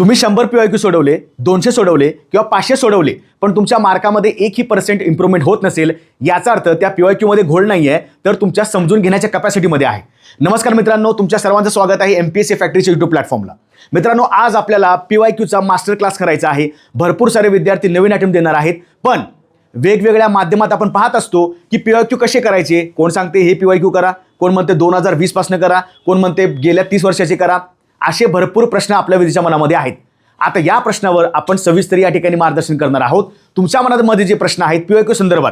तुम्ही 100 PYQ सोडवले, 200 सोडवले किंवा 500 सोडवले, पण तुमच्या मार्कामध्ये 1% इम्प्रूव्हमेंट होत नसेल, याचा अर्थ त्या PYQ मध्ये घोळ नाहीये, तर तुमच्या समजून घेण्याच्या कॅपॅसिटीमध्ये आहे. नमस्कार मित्रांनो, तुमच्या सर्वांचं स्वागत आहे MPSC फॅक्टरीच्या YouTube प्लॅटफॉर्मला. मित्रांनो, आज आपल्याला PYQचा मास्टर क्लास करायचा आहे. भरपूर सारे विद्यार्थी नवीन अटेम्प्ट देणार आहेत, पण वेगवेगळ्या माध्यमात आपण पाहत असतो की PYQ कसे करायचे. कोण सांगते हे PYQ करा, कोण म्हणते 2020 पासून करा, कोण म्हणते गेल्या 30 वर्षाचे करा. असे भरपूर प्रश्न आपल्या विद्यार्थ्यांच्या मनामध्ये आहेत. आता या प्रश्नावर आपण सविस्तर या ठिकाणी मार्गदर्शन करणार आहोत. तुमच्या मनामध्ये जे प्रश्न आहेत PYQ संदर्भात,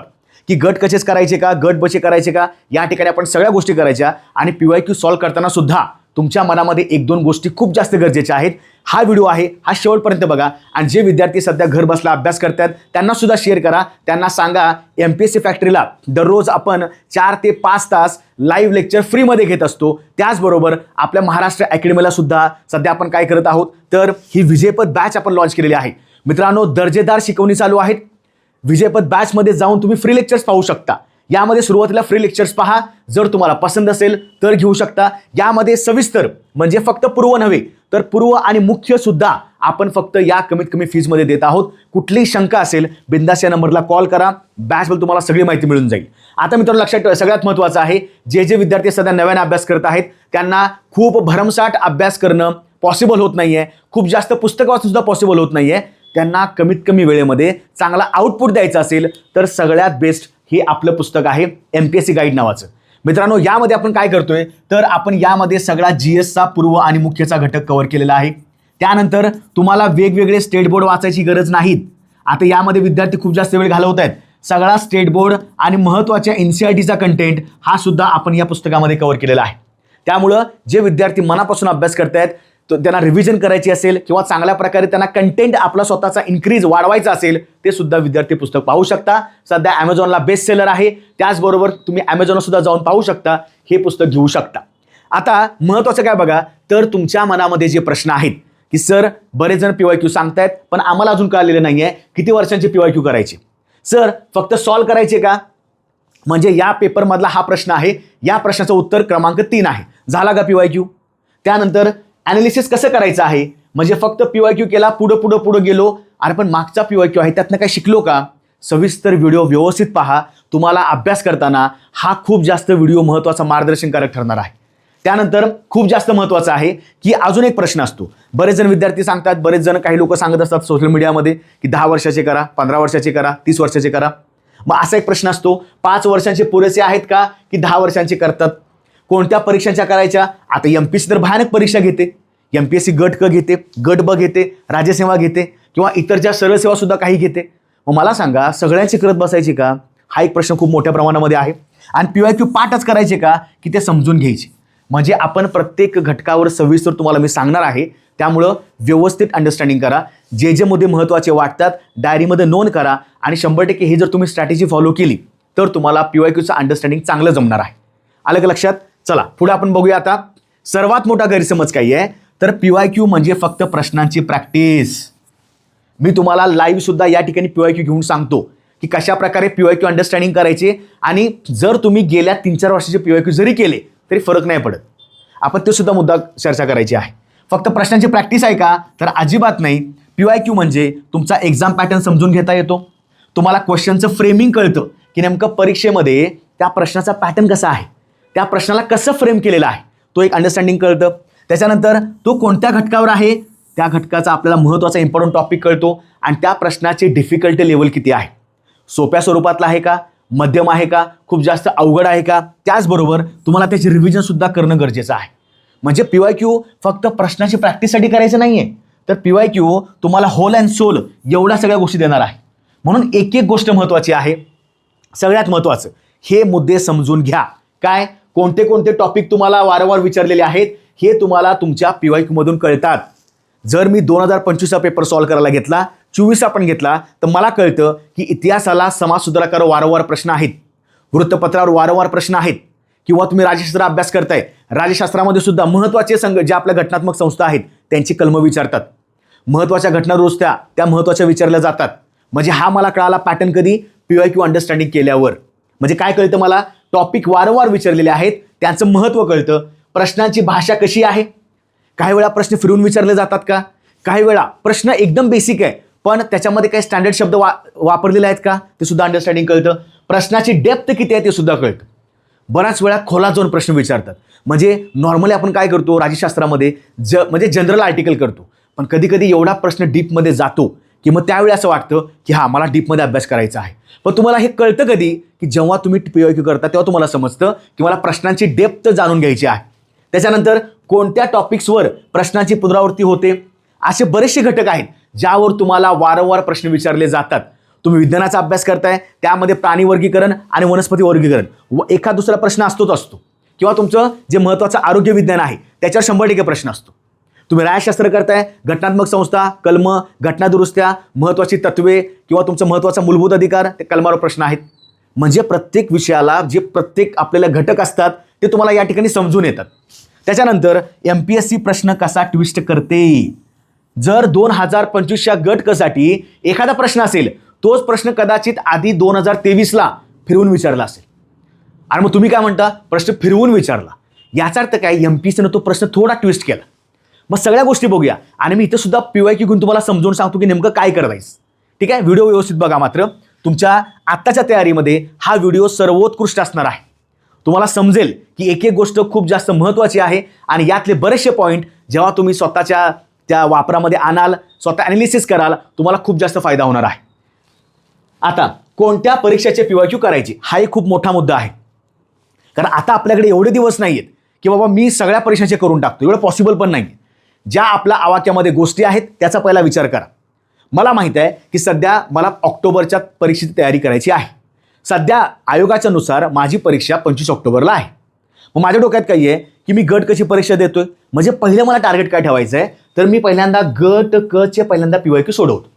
की गट कसेच करायचे का, गट बचे करायचे का, या ठिकाणी आपण सगळ्या गोष्टी करायच्या. आणि PYQ सॉल्व्ह करताना सुद्धा तुमच्या मनामध्ये 1-2 गोष्टी खूप जास्त गरजेच्या आहेत. हा व्हिडिओ आहे, हा शेवटपर्यंत बघा. आणि जे विद्यार्थी सध्या घर बसला अभ्यास करतात त्यांना सुद्धा शेअर करा. त्यांना सांगा MPSC फॅक्टरीला दररोज आपण 4 ते 5 तास लाईव्ह लेक्चर फ्रीमध्ये घेत असतो. त्याचबरोबर आपल्या महाराष्ट्र अकॅडमीला सुद्धा सध्या आपण काय करत आहोत, तर ही विजयपथ बॅच आपण लॉन्च केलेली आहे. मित्रांनो, दर्जेदार शिकवणी चालू आहेत. विजयपथ बॅचमध्ये जाऊन तुम्ही फ्री लेक्चर्स पाहू शकता. यामध्ये सुरुवातीला फ्री लेक्चर्स पहा, जर तुम्हाला पसंत असेल तर घेऊ शकता. यामध्ये सविस्तर म्हणजे फक्त पूर्व नव्हे तर पूर्व आणि मुख्य सुद्धा आपण फक्त या कमीत कमी फीजमध्ये देत आहोत. कुठलीही शंका असेल बिंदास या नंबरला कॉल करा. बॅचबद्दल तुम्हाला सगळी माहिती मिळून जाईल. आता मित्रांनो, लक्षात ठेवा, सगळ्यात महत्त्वाचं आहे, जे विद्यार्थी सध्या नव्याने अभ्यास करत आहेत त्यांना खूप भरमसाठ अभ्यास करणं पॉसिबल होत नाहीये. खूप जास्त पुस्तकं वाचणं सुद्धा पॉसिबल होत नाहीये. त्यांना कमीत कमी वेळेमध्ये चांगला आउटपुट द्यायचा असेल तर सगळ्यात बेस्ट हे आपलं पुस्तक आहे MPSC गाईड नावाचं. मित्रांनो, यामध्ये आपण काय करतोय, तर आपण यामध्ये सगळा GSचा पूर्व आणि मुख्यचा घटक कव्हर केलेला आहे. त्यानंतर तुम्हाला वेगवेगळे स्टेट बोर्ड वाचायची गरज नाहीत. आता यामध्ये विद्यार्थी खूप जास्त वेळ घालवत आहेत. सगळा स्टेट बोर्ड आणि महत्त्वाच्या NCERTचा कंटेंट हा सुद्धा आपण या पुस्तकामध्ये कव्हर केलेला आहे. त्यामुळं जे विद्यार्थी मनापासून अभ्यास करतायत, त्यांना रिव्हिजन करायची असेल किंवा चांगल्या प्रकारे त्यांना कंटेंट आपला स्वतःचा इन्क्रीज वाढवायचा असेल, ते सुद्धा विद्यार्थी पुस्तक पाहू शकता. सध्या Amazonला बेस्ट सेलर आहे. त्याचबरोबर तुम्ही Amazonला सुद्धा जाऊन पाहू शकता, हे पुस्तक घेऊ शकता. आता महत्त्वाचं काय बघा, तर तुमच्या मनामध्ये जे प्रश्न आहेत की सर बरेच जण PYQ सांगतायत, पण आम्हाला अजून कळलेलं नाहीये किती वर्षांचे PYQ करायचे. सर फक्त सॉल्व्ह करायचे का, म्हणजे या पेपरमधला हा प्रश्न आहे. या प्रश्नाचं उत्तर क्रमांक 3 आहे. झाला का PYQ? त्यानंतर ॲनालिसिस कसं करायचं आहे, म्हणजे फक्त PYQ केला, पुढं गेलो, अरे पण मागचा PYQ आहे त्यातनं काय शिकलो का. सविस्तर व्हिडिओ व्यवस्थित पहा. तुम्हाला अभ्यास करताना हा खूप जास्त व्हिडिओ महत्त्वाचा मार्गदर्शनकारक ठरणार आहे. त्यानंतर खूप जास्त महत्त्वाचं आहे की अजून एक प्रश्न असतो. बरेच जण विद्यार्थी सांगतात, बरेच जण काही लोक सांगत असतात सोशल मीडियामध्ये की 10 वर्षाचे करा, 15 वर्षाचे करा, 30 वर्षाचे करा. मग असा एक प्रश्न असतो, 5 वर्षांचे पुरेसे आहेत का की 10 वर्षांचे करतात. कोणत्या परीक्षांच्या करायच्या. आता MPSC तर भयानक परीक्षा घेते. MPSC गट क घेते, गट ब घेते, राज्यसेवा घेते किंवा इतर ज्या सरळ सेवा सुद्धा काही घेते. मग मला सांगा, सगळ्यांची करत बसायची का, हा एक प्रश्न खूप मोठ्या प्रमाणामध्ये आहे. आणि PYQ पाठच करायचे का की ते समजून घ्यायचे. म्हणजे आपण प्रत्येक घटकावर सविस्तर तुम्हाला मी सांगणार आहे. त्यामुळं व्यवस्थित अंडरस्टँडिंग करा. जे मुद्दे महत्त्वाचे वाटतात डायरीमध्ये नोंद करा. आणि 100% हे जर तुम्ही स्ट्रॅटेजी फॉलो केली तर तुम्हाला PYQचं अंडरस्टँडिंग चांगलं जमणार आहे. आलं का लक्षात? चला पुढे आपण बघूया. आता सर्वात मोठा गैरसमज काय आहे, तर PYQ म्हणजे फक्त प्रश्नांची प्रॅक्टिस. मी तुम्हाला लाईव्ह सुद्धा या ठिकाणी PYQ घेऊन सांगतो की कशा प्रकारे PYQ अंडरस्टँडिंग करायचे. आणि जर तुम्ही गेल्या 3-4 वर्षाचे PYQ जरी केले तरी फरक नाही पडत. आपण ते सुद्धा मुद्दा चर्चा करायची आहे. फक्त प्रश्नांची प्रॅक्टिस आहे का, तर अजिबात नाही. PYQ म्हणजे तुमचा एक्झाम पॅटर्न समजून घेता येतो. तुम्हाला क्वेश्चनचं फ्रेमिंग कळतं की नेमकं परीक्षेमध्ये त्या प्रश्नाचा पॅटर्न कसा आहे, त्या प्रश्नाला कसं फ्रेम केलेलं आहे, तो एक अंडरस्टँडिंग कळतं. त्याच्यानंतर तो कोणत्या घटकावर आहे, त्या घटकाचा आपल्याला महत्त्वाचा इम्पॉर्टंट टॉपिक कळतो. आणि त्या प्रश्नाची डिफिकल्टी लेवल किती आहे, सोप्या स्वरूपातला आहे का, मध्यम आहे का, खूप जास्त अवघड आहे का. त्याचबरोबर तुम्हाला त्याची रिव्हिजन सुद्धा करणं गरजेचं आहे. म्हणजे PYQ फक्त प्रश्नाची प्रॅक्टिससाठी करायचं नाहीये, तर PYQ तुम्हाला होल अँड सोल एवढ्या सगळ्या गोष्टी देणार आहे. म्हणून एक गोष्ट महत्त्वाची आहे. सगळ्यात महत्त्वाचं, हे मुद्दे समजून घ्या. काय, कोणते कोणते टॉपिक तुम्हाला वारंवार विचारलेले आहेत हे तुम्हाला तुमच्या PYQ मधून कळतात. जर मी 2025चा पेपर सॉल्व्ह करायला घेतला, 24 आपण घेतला, तर मला कळतं की इतिहासाला समाजसुधारकावर वारंवार प्रश्न आहेत, वृत्तपत्रावर वारंवार प्रश्न आहेत. किंवा तुम्ही राज्यशास्त्र अभ्यास करताय, राज्यशास्त्रामध्ये सुद्धा महत्त्वाचे ज्या आपल्या घटनात्मक संस्था आहेत त्यांची कलमं विचारतात. महत्त्वाच्या घटना रोज त्या महत्त्वाच्या विचारल्या जातात. म्हणजे हा मला कळाला पॅटर्न कधी, PYQ अंडरस्टँडिंग केल्यावर. म्हणजे काय कळतं मला, टॉपिक वारंवार विचारलेले आहेत, त्यांचं महत्त्व कळतं. प्रश्नांची भाषा कशी आहे, काही वेळा प्रश्न फिरून विचारले जातात का, काही वेळा प्रश्न एकदम बेसिक आहे, पण त्याच्यामध्ये काही स्टँडर्ड शब्द वापरलेले आहेत का ते सुद्धा अंडरस्टँडिंग कळतं. प्रश्नाची डेप्थ किती आहे ते सुद्धा कळतं. बऱ्याच वेळा खोलात जाऊन प्रश्न विचारतात. म्हणजे नॉर्मली आपण काय करतो राज्यशास्त्रामध्ये म्हणजे जनरल आर्टिकल करतो, पण कधी कधी एवढा प्रश्न डीपमध्ये जातो की मग त्यावेळी असं वाटतं की हा मला डीपमध्ये अभ्यास करायचा आहे. पण तुम्हाला हे कळतं कधी की जेव्हा तुम्ही PYQ करता तेव्हा तुम्हाला समजतं की मला प्रश्नांची डेप्थ जाणून घ्यायची आहे. त्याच्यानंतर कोणत्या टॉपिक्सवर प्रश्नांची पुनरावृत्ती होते, असे बरेचसे घटक आहेत ज्यावर तुम्हाला वारंवार प्रश्न विचारले जातात. तुम्ही विज्ञानाचा अभ्यास करताय, त्यामध्ये प्राणी वर्गीकरण आणि वनस्पती वर्गीकरण एखाद दुसरा प्रश्न असतो. किंवा तुमचं जे महत्त्वाचं आरोग्य विज्ञान आहे त्याच्यावर 100% प्रश्न असतो. तुम्ही न्यायशास्त्र करताय, घटनात्मक संस्था, कलम, घटनादुरुस्त्या, महत्त्वाची तत्वे किंवा तुमचा महत्त्वाचा मूलभूत अधिकार, ते कलमावर प्रश्न आहेत. म्हणजे प्रत्येक विषयाला जे प्रत्येक आपल्याला घटक असतात ते तुम्हाला या ठिकाणी समजून येतात. त्याच्यानंतर MPSC प्रश्न कसा ट्विस्ट करते. जर 2025च्या गट क साठी एखादा प्रश्न असेल, तोच प्रश्न कदाचित आधी 2023ला फिरवून विचारला असेल आणि मग तुम्ही काय म्हणता, प्रश्न फिरवून विचारला. याचा अर्थ काय, MPSCनं तो प्रश्न थोडा ट्विस्ट केला. मग सगळ्या गोष्टी बघूया आणि मी इथं सुद्धा PYQ घेऊन तुम्हाला समजून सांगतो की नेमकं काय करायचं. ठीक आहे, व्हिडिओ व्यवस्थित बघा. मात्र तुमच्या आत्ताच्या तयारीमध्ये हा व्हिडिओ सर्वोत्कृष्ट असणार आहे. तुम्हाला समजेल की एक एक गोष्ट खूप जास्त महत्त्वाची आहे आणि यातले बरेचसे पॉईंट जेव्हा तुम्ही स्वतःच्या त्या वापरामध्ये आणाल, स्वतः ॲनालिसिस कराल, तुम्हाला खूप जास्त फायदा होणार आहे. आता कोणत्या परीक्षेचे PYQ करायचे हा एक खूप मोठा मुद्दा आहे. कारण आता आपल्याकडे एवढे दिवस नाही आहेत की बाबा मी सगळ्या परीक्षांचे करून टाकतो, एवढं पॉसिबल पण नाही. ज्या आपल्या आवाक्यामध्ये गोष्टी आहेत त्याचा पहिला विचार करा. मला माहित आहे की सध्या मला ऑक्टोबरच्या परीक्षेची तयारी करायची आहे. सध्या आयोगाच्या नुसार माझी परीक्षा 25 ऑक्टोबरला आहे. मग माझ्या डोक्यात काही आहे की मी गट कची परीक्षा देतोय, म्हणजे पहिले मला टार्गेट काय ठेवायचं आहे, तर मी पहिल्यांदा गट क चे पहिल्यांदा PYQ सोडवतो.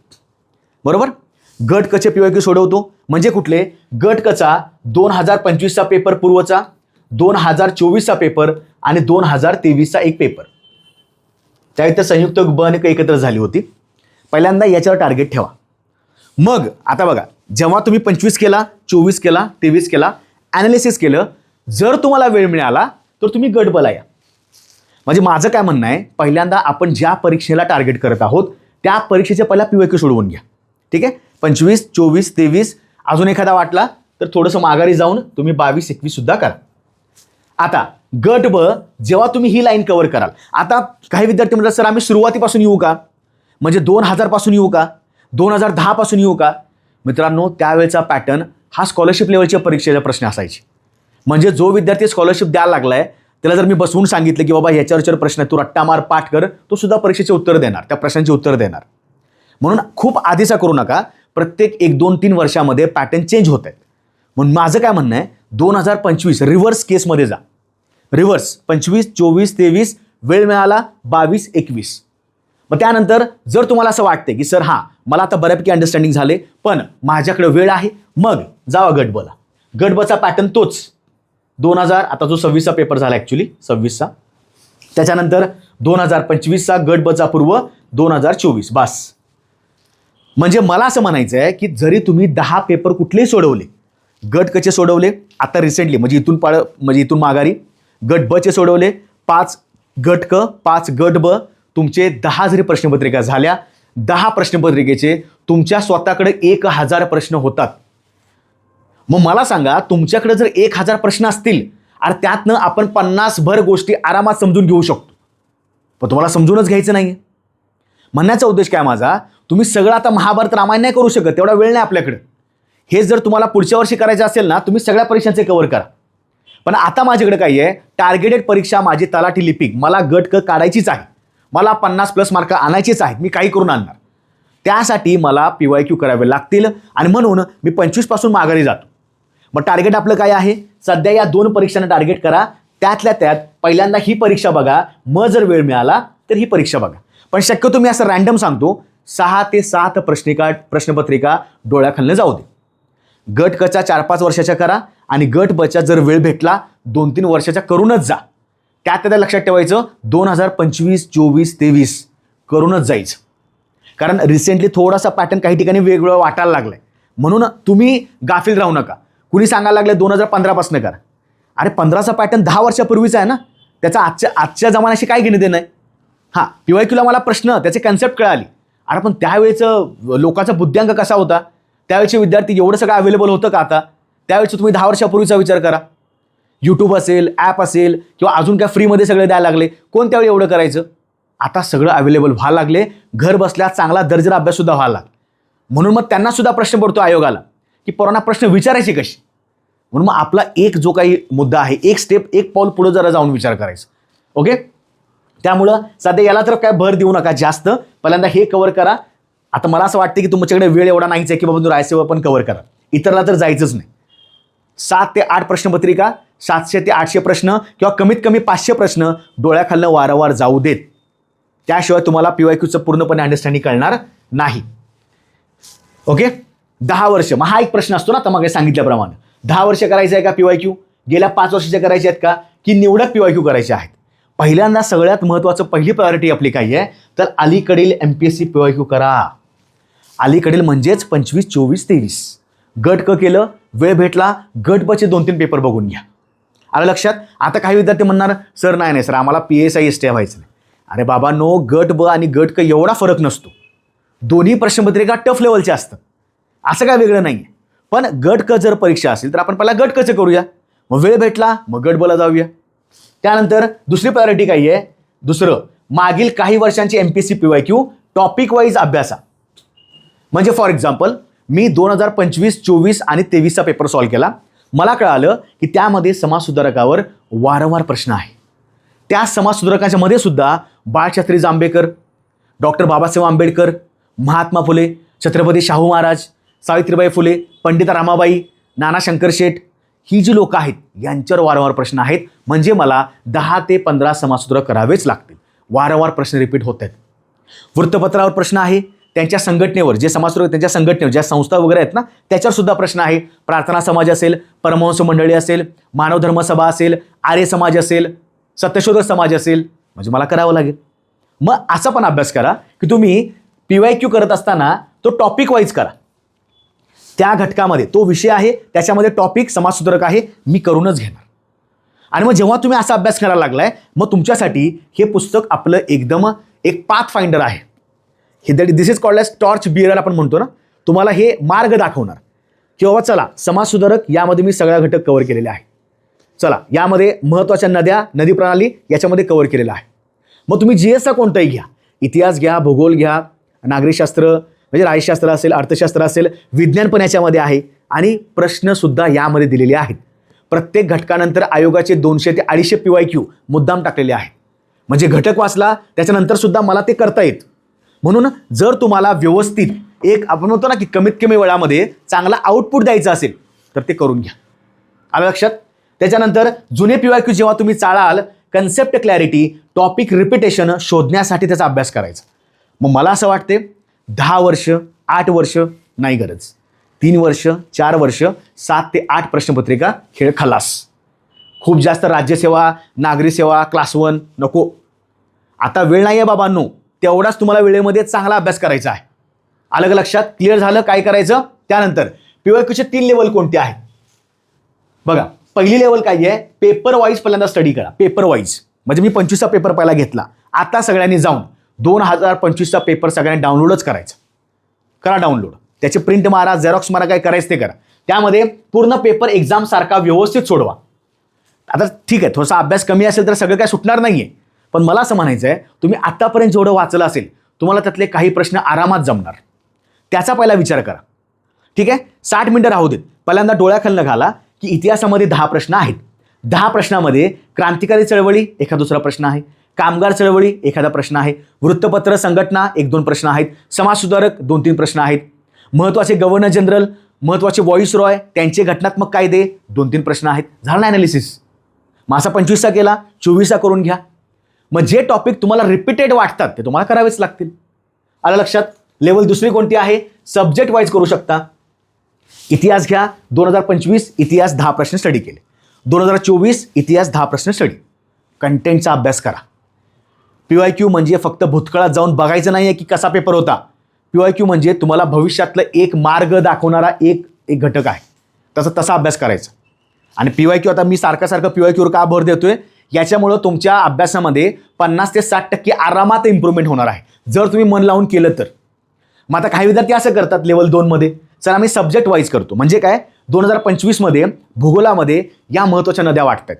बरोबर, गट क चे PYQ सोडवतो. म्हणजे कुठले, गट क चा 2025चा पेपर पूर्वचा, 2024चा पेपर आणि 2023चा एक पेपर. त्यावेळी संयुक्त ब आणि क एकत्र झाली होती. पहिल्यांदा याच्यावर टार्गेट ठेवा. मग आता बघा, जेव्हा तुम्ही 25 केला, 24 केला, 23 केला, ॲनालिसिस केलं, जर तुम्हाला वेळ मिळाला तर तुम्ही गट बला या. म्हणजे माझं काय म्हणणं आहे, पहिल्यांदा आपण ज्या परीक्षेला टार्गेट करत आहोत त्या परीक्षेचे पहिला PYQ सोडवून घ्या. ठीक आहे, 25, 24, 23, अजून एखादा वाटला तर थोडंसं माघारी जाऊन तुम्ही 22, 21 सुद्धा करा. आता गट ब जेव्हा तुम्ही ही लाईन कव्हर कराल, आता काही विद्यार्थी म्हणतात सर आम्ही सुरुवातीपासून येऊ का, म्हणजे 2000 पासून येऊ का, 2010 पासून येऊ का. मित्रांनो, त्यावेळेचा पॅटर्न हा स्कॉलरशिप लेवलच्या परीक्षेचा प्रश्न असायचे. म्हणजे जो विद्यार्थी स्कॉलरशिप द्यायला लागलाय त्याला जर मी बसवून सांगितलं की बाबा याच्यावरच्या प्रश्न तू रट्टा मार पाठ कर, तो सुद्धा परीक्षेचे उत्तर देणार, त्या प्रश्नांची उत्तर देणार. म्हणून खूप आधीचा करू नका. प्रत्येक 1, 2, 3 वर्षामध्ये पॅटर्न चेंज होत आहेत. म्हणून माझं काय म्हणणं आहे, 2025 रिव्हर्स केसमध्ये जा. रिव्हर्स 25, 24, 23, वेळ मिळाला 22, 21. मग त्यानंतर जर तुम्हाला असं वाटते की सर हां मला आता बऱ्यापैकी अंडरस्टँडिंग झाले पण माझ्याकडे वेळ आहे, मग जावा गट बला. गट बचा पॅटर्न तोच 2000, आता जो 26चा पेपर झाला ॲक्च्युली 26चा, त्याच्यानंतर 2025चा गट बचा पूर्व, 2024 बस. म्हणजे मला असं म्हणायचं आहे की जरी तुम्ही 10 पेपर कुठलेही सोडवले, गट कचे सोडवले आता रिसेंटली म्हणजे इथून माघारी, गट ब चे सोडवले 5 गट क 5 गट ब, तुमचे 10 जरी प्रश्नपत्रिका झाल्या, 10 प्रश्नपत्रिकेचे तुमच्या स्वतःकडे 1000 प्रश्न होतात. मग मला सांगा, तुमच्याकडे जर 1000 प्रश्न असतील आणि त्यातनं आपण 50 भर गोष्टी आरामात समजून घेऊ शकतो, पण तुम्हाला समजूनच घ्यायचं नाही. म्हणण्याचा उद्देश काय माझा, तुम्ही सगळं आता महाभारत रामायण नाही करू शकत, तेवढा वेळ नाही आपल्याकडे. हे जर तुम्हाला पुढच्या वर्षी करायचं असेल ना, तुम्ही सगळ्या परीक्षांचे कव्हर करा. पण आता माझ्याकडे काय आहे, टार्गेटेड परीक्षा माझी तलाठी लिपिक, मला गट क काढायचीच आहे, मला 50+ मार्क आणायचेच आहेत, मी काही करून आणणार. त्यासाठी मला PYQ करावे लागतील आणि म्हणून मी 25 पासून माघारी जातो. मग टार्गेट आपलं काय आहे, सध्या या 2 परीक्षांना टार्गेट करा. त्यातल्या त्यात पहिल्यांदा ही परीक्षा बघा, मग जर वेळ मिळाला तर ही परीक्षा बघा. पण शक्यतो मी असं रँडम सांगतो, 6 ते 7 प्रश्नपत्रिका डोळ्याखालनं जाऊ दे. गट कच्या 4-5 वर्षाच्या करा आणि गट बच्या जर वेळ भेटला 2-3 वर्षाच्या करूनच जा. त्यात लक्षात ठेवायचं 2025, 24, 23 करूनच जायचं. कारण रिसेंटली थोडासा पॅटर्न काही ठिकाणी वेगवेगळं वाटायला लागलाय, म्हणून तुम्ही गाफील राहू नका. कुणी सांगायला लागले 2015 पासून करा, अरे 15चा पॅटर्न 10 वर्षापूर्वीचा आहे ना, त्याचा आजच्या जमान्याशी काय घेणं देणं आहे. हां, PYQला मला प्रश्न त्याचे कन्सेप्ट कळाली. अरे पण त्यावेळेचं लोकांचा बुद्ध्यांक कसा होता, त्यावेळेचे विद्यार्थी एवढं सगळं अवेलेबल होतं का आता? त्यावेळेचं तुम्ही 10 वर्षापूर्वीचा विचार करा. यूट्यूब असेल, ॲप असेल किंवा अजून काय फ्रीमध्ये सगळे द्यायला लागले. कोण त्यावेळी एवढं करायचं? आता सगळं अवेलेबल व्हायला लागले. घर बसल्या चांगला दर्जेचा अभ्याससुद्धा व्हायला लागला. म्हणून मग त्यांना सुद्धा प्रश्न पडतो आयोगाला की पोरांना प्रश्न विचारायचे कशी. म्हणून मग आपला एक जो काही मुद्दा आहे, एक स्टेप, एक पाऊल पुढे जरा जाऊन विचार करायचा. ओके, त्यामुळं सध्या याला तर काय भर देऊ नका जास्त. पहिल्यांदा हे कव्हर करा. आता मला असं वाटतं की तुमच्याकडे वेळ एवढा नाहीच आहे की बाबा तुम्ही रायसेवा पण कव्हर करा. इतरला तर जायचंच नाही. 7 ते 8 प्रश्नपत्रिका, 700 ते 800 प्रश्न किंवा कमीत कमी 500 प्रश्न डोळ्याखालनं वारंवार जाऊ देत. त्याशिवाय तुम्हाला PYQचं पूर्णपणे अंडरस्टँडिंग कळणार नाही. ओके, 10 वर्ष. मग हा एक प्रश्न असतो ना, आता मग सांगितल्याप्रमाणे 10 वर्ष करायचं आहे का PYQ? गेल्या 5 वर्षाच्या करायचे आहेत का, की निवडक PYQ करायचे आहेत? पहिल्यांदा सगळ्यात महत्त्वाचं पहिली प्रायोरिटी आपली काय आहे, तर अलीकडील MPSC PYQ करा. अलीकडील म्हणजेच 25, 24, 23. गट क केलं, वेळ भेटला, गट बचे 2-3 पेपर बघून घ्या. आलं लक्षात? आता काही विद्यार्थी म्हणणार सर नाही सर आम्हाला PSI ST व्हायचं नाही. अरे बाबा नो, गट ब आणि गट क एवढा फरक नसतो. दोन्ही प्रश्नपत्रिका टफ लेवलचे असतात, असं काय वेगळं नाही आहे. पण गट क जर परीक्षा असेल तर आपण पहिला गट कचं करूया, मग वेळ भेटला मग गट बला जाऊया. त्यानंतर दुसरी प्रायोरिटी काय आहे, दुसरं मागील काही वर्षांची MPSC PYQ टॉपिक वाईज अभ्यासा. म्हणजे फॉर एक्झाम्पल मी 2025, 24 आणि 23चा पेपर सॉल्व्ह केला. मला कळालं की त्यामध्ये समाजसुधारकावर वारंवार प्रश्न आहे. त्या समाजसुधारकाच्या मध्ये सुद्धा बाळशास्त्री जांभेकर, डॉक्टर बाबासाहेब आंबेडकर, महात्मा फुले, छत्रपती शाहू महाराज, सावित्रीबाई फुले, पंडिता रमाबाई, नाना शंकर शेठ, ही जी लोक आहेत यांच्यावर वारंवार प्रश्न आहेत. म्हणजे मला 10 ते 15 समाजसुधारक करावेच लागतील. वारंवार प्रश्न रिपीट होत आहेत. वृत्तपत्रावर प्रश्न आहे, त्यांच्या संघटनेवर, जे समाजसुधारक त्यांच्या संघटनेवर ज्या संस्था वगैरे आहेत ना त्याच्यावर सुद्धा प्रश्न आहे. प्रार्थना समाज असेल, परमहंस मंडळी असेल, मानव धर्म सभा असेल, आर्य समाज असेल, सत्यशोधक समाज असेल, म्हणजे मला करावं लागेल. मग असा पण अभ्यास करा की तुम्ही PYQ करत असताना तो टॉपिक वाईज करा. त्या घटकामध्ये तो विषय आहे, त्याच्यामध्ये टॉपिक समाजसुधारक आहे, मी करूनच घेणार. आणि मग जेव्हा तुम्ही असा अभ्यास करायला लागलाय, मग तुमच्यासाठी हे पुस्तक आपलं एकदम एक पाथ फाइंडर आहे. हे दिस इज कॉल्ड एज टॉर्च बिअरर आपण म्हणतो ना. तुम्हाला हे मार्ग दाखवणार की बाबा चला समाजसुधारक यामध्ये मी सगळ्या घटक कव्हर केलेले आहे. चला यामध्ये महत्त्वाच्या नद्या, नदी प्रणाली याच्यामध्ये कव्हर केलेलं आहे. मग तुम्ही GSचा कोणताही घ्या, इतिहास घ्या, भूगोल घ्या, नागरिकशास्त्र म्हणजे राज्यशास्त्र असेल, अर्थशास्त्र असेल, विज्ञान पण याच्यामध्ये आहे आणि प्रश्नसुद्धा यामध्ये दिलेले आहेत. प्रत्येक घटकानंतर आयोगाचे 200 ते 250 PYQ मुद्दाम टाकलेले आहेत. म्हणजे घटक वाचला त्याच्यानंतर सुद्धा मला ते करता येतं. म्हणून जर तुम्हाला व्यवस्थित एक आपण म्हणतो ना की कमीत कमी वेळामध्ये चांगला आउटपुट द्यायचं असेल तर ते करून घ्या. आलं लक्षात? त्याच्यानंतर जुने PYQ जेव्हा तुम्ही चाळाल, कन्सेप्ट क्लॅरिटी, टॉपिक रिपिटेशन शोधण्यासाठी त्याचा अभ्यास करायचा. मग मला असं वाटते 10 वर्ष, 8 वर्ष नाही गरज. 3 वर्ष, 4 वर्ष, 7 ते 8 प्रश्नपत्रिका, खेळ खलास. खूप जास्त राज्यसेवा, नागरी सेवा, क्लास 1 नको. आता वेळ नाही आहे बाबांनो, तेवढाच तुम्हाला वेळेमध्ये चांगला अभ्यास करायचा आहे. आलं का लक्षात? क्लिअर झालं काय करायचं? त्यानंतर PYQचे 3 लेवल कोणते आहेत बघा. पहिली लेवल काय आहे, पेपर वाईज पहिल्यांदा स्टडी करा. पेपर वाईज म्हणजे मी 25चा पेपर पहिला घेतला. आता सगळ्यांनी जाऊन 2025चा पेपर सगळ्यांनी डाउनलोडच करायचा. करा डाउनलोड, त्याचे प्रिंट मारा, झेरॉक्स मारा, काय करायचं ते करा. त्यामध्ये पूर्ण पेपर एक्झाम सारखा व्यवस्थित सोडवा. आता ठीक आहे, थोडासा अभ्यास कमी असेल तर सगळं काय सुटणार नाहीये, पण मला असं म्हणायचं आहे तुम्ही आतापर्यंत जेवढं वाचलं असेल तुम्हाला त्यातले काही प्रश्न आरामात जमणार. त्याचा पहिला विचार करा. ठीक आहे, 60 मिनिटं राहू देत. पहिल्यांदा डोळ्याखालनं घाला की इतिहासामध्ये 10 प्रश्न आहेत. 10 प्रश्नामध्ये क्रांतिकारी चळवळी एखादा दुसरा प्रश्न आहे, कामगार चळवळी एखादा प्रश्न आहे, वृत्तपत्र संघटना 1-2 प्रश्न आहेत, समाजसुधारक 2-3 प्रश्न आहेत, महत्त्वाचे गव्हर्नर जनरल, महत्त्वाचे व्हॉइस रॉय, त्यांचे घटनात्मक कायदे 2-3 प्रश्न आहेत. झालं ॲनालिसिस. मग असा 25चा केला, 24चा करून घ्या. मग जे टॉपिक तुम्हाला रिपीटेड वाटतात ते तुम्हाला करावेच लागतील. आलं लक्षात? लेवल दुसरी कोणती आहे, सब्जेक्ट वाईज करू शकता. इतिहास घ्या, 2025 इतिहास 10 प्रश्न स्टडी केले, 2024 इतिहास 10 प्रश्न स्टडी. कंटेंटचा अभ्यास करा. PYQ म्हणजे फक्त भूतकाळात जाऊन बघायचं नाही आहे की कसा पेपर होता. PYQ म्हणजे तुम्हाला भविष्यातलं एक मार्ग दाखवणारा एक घटक आहे. तसा अभ्यास करायचा. आणि PYQ आता मी सारखं PYQवर का भर देतोय, याच्यामुळं तुमच्या अभ्यासामध्ये 50 ते 60% आरामात इम्प्रूव्हमेंट होणार आहे, जर तुम्ही मन लावून केलं तर. मग आता काही विद्यार्थी असं करतात लेवल 2 मध्ये, सर आम्ही सब्जेक्ट वाईज करतो. म्हणजे काय, 2025 मध्ये भूगोलामध्ये या महत्त्वाच्या नद्या वाटतात.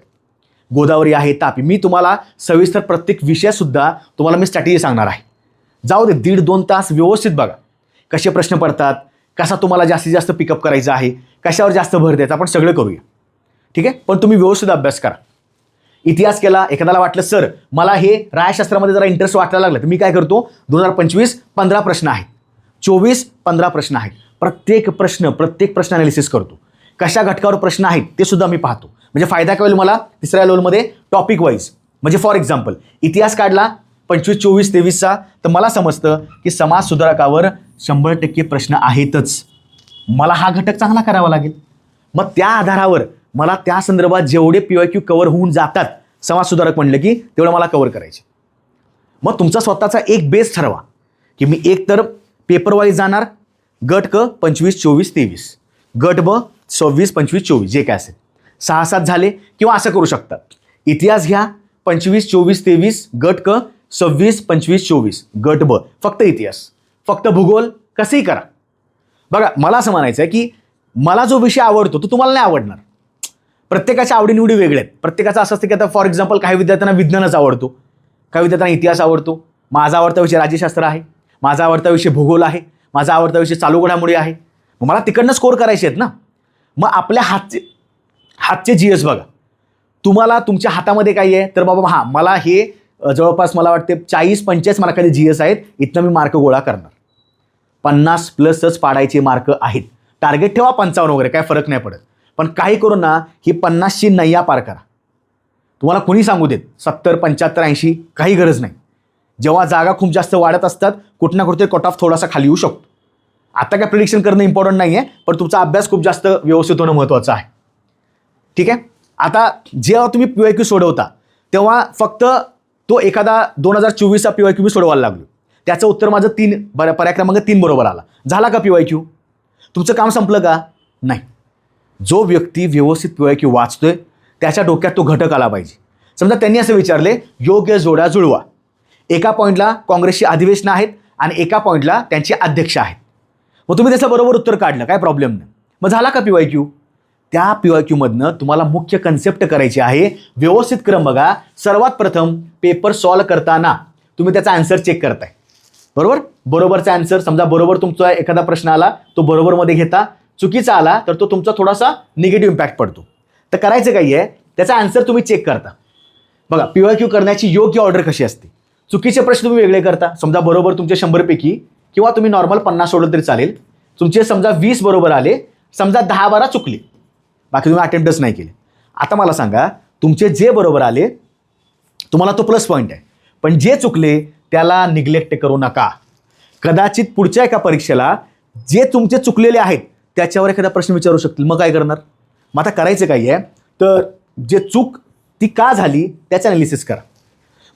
गोदावरी आहे, तापी. मी तुम्हाला सविस्तर प्रत्येक विषय सुद्धा तुम्हाला मी स्ट्रॅटेजी सांगणार आहे. जाऊ दे, 1.5-2 तास व्यवस्थित बघा कसे प्रश्न पडतात, कसा तुम्हाला जास्तीत जास्त पिकअप करायचा आहे, कशावर जास्त भर द्यायचा, आपण सगळं करूया. ठीक आहे, पण तुम्ही व्यवस्थित अभ्यास करा. इतिहास केला, एखाद्याला वाटलं सर मला हे राज्यशास्त्रामध्ये जरा इंटरेस्ट वाटायला लागला, तर मी काय करतो, 2025 15 प्रश्न आहेत, 24 15 प्रश्न आहेत. प्रत्येक प्रश्न अनालिसिस करतो. कशा घटकावर प्रश्न आहेत ते सुद्धा मी पाहतो. म्हणजे फायदा काय होईल मला, तिसऱ्या लेवलमध्ये टॉपिक वाईज. म्हणजे फॉर एक्झाम्पल इतिहास काढला 25, 24, 23चा, तर मला समजतं की समाज सुधारकावर 100% प्रश्न आहेतच. मला हा घटक चांगला करावा लागेल. मग त्या आधारावर मला त्या संदर्भात जेवढे PYQ कव्हर होऊन जातात, समाज सुधारक म्हणलं की तेवढं मला कव्हर करायचे. मग तुमचा स्वतःचा एक बेस ठरवा की मी एक तर पेपर वाईज जाणार, गट क 25, 24, 23, गट ब 26, 25, 24, जे काय असेल 6-7 झाले. किंवा असं करू शकता, इतिहास घ्या 25, 24, 23, गट क 26, 25, 24, गट ब फक्त इतिहास, फक्त भूगोल, कसंही करा. बघा मला असं म्हणायचं आहे की मला जो विषय आवडतो तो तुम्हाला नाही आवडणार. प्रत्येकाच्या आवडीनिवडी वेगळ्या आहेत. प्रत्येकाचं असं असतं की आता फॉर एक्झाम्पल काही विद्यार्थ्यांना विज्ञानच आवडतो, काही विद्यार्थ्यांना इतिहास आवडतो. माझा आवडता विषय राज्यशास्त्र आहे, माझा आवडता विषय भूगोल आहे, माझा आवडता विषय चालू घडामोडी आहे. मग मला तिकडनं स्कोर करायचे आहेत ना. मग आपल्या हातचे GS बघा, तुम्हाला तुमच्या हातामध्ये काय आहे, तर बाबा हां मला हे जवळपास मला वाटते 40-45 मार्काचे GS आहेत, इथनं मी मार्क गोळा करणार. 50+ पाडायचे मार्क आहेत. टार्गेट ठेवा 55 वगैरे, काय फरक नाही पडत. पण काही करून ना ही 50ची नय्या पार करा. तुम्हाला कोणी सांगू देत 70, 75, 80, काही गरज नाही. जेव्हा जागा खूप जास्त वाढत असतात, कुठं ना कुठे कट ऑफ थोडासा खाली येऊ शकतो. आता काय प्रिडिक्शन करणं इम्पॉर्टंट नाही आहे, पण तुमचा अभ्यास खूप जास्त व्यवस्थित होणं महत्त्वाचं आहे. ठीक आहे. आता जेव्हा तुम्ही PYQ सोडवता तेव्हा फक्त तो एखादा 2024चा PYQ मी सोडवायला लागलो, त्याचं उत्तर माझं 3 पर्याय क्रमांक 3 बरोबर आला. झाला का PYQ? तुमचं काम संपलं का? नाही. जो व्यक्ती व्यवस्थित PYQ वाचतोय त्याच्या डोक्यात तो घटक आला पाहिजे. समजा त्यांनी असं विचारले, योग्य जोड्या जुळवा. एका पॉईंटला काँग्रेसची अधिवेशनं आहेत आणि एका पॉईंटला त्यांचे अध्यक्ष आहेत. मग तुम्ही त्याचं बरोबर उत्तर काढलं, काय प्रॉब्लेम नाही. मग झाला का PYQ? त्या PYQ मधनं तुम्हाला मुख्य कन्सेप्ट करायची आहे. व्यवस्थित क्रम बघा. सर्वात प्रथम पेपर सॉल्व करताना तुम्ही त्याचा आन्सर चेक करताय, बरोबर. बरोबरचा आन्सर, समजा बरोबर तुमचा एखादा प्रश्न आला तो बरोबरमध्ये घेता, चुकीचा आला तर तो तुमचा थोडासा निगेटिव्ह इम्पॅक्ट पडतो. तर करायचं काही आहे, त्याचा आन्सर तुम्ही चेक करता. बघा PYQ करण्याची योग्य ऑर्डर कशी असते. चुकीचे प्रश्न तुम्ही वेगळे करता. समजा बरोबर तुमचे 100 पैकी, किंवा तुम्ही नॉर्मल 50 सोडलं तरी चालेल. तुमचे समजा 20 बरोबर आले, समजा 10-12 चुकले, बाकी तुम्ही अटेम्प्टच नाही केले. आता मला सांगा, तुमचे जे बरोबर आले तुम्हाला तो प्लस पॉईंट आहे, पण जे चुकले त्याला निग्लेक्ट करू नका. कदाचित पुढच्या एका परीक्षेला जे तुमचे चुकलेले आहेत त्याच्यावर एखादा प्रश्न विचारू शकतील. मग काय करणार? मग आता करायचं काय आहे, तर जे चूक ती का झाली त्याचं अनालिसिस करा.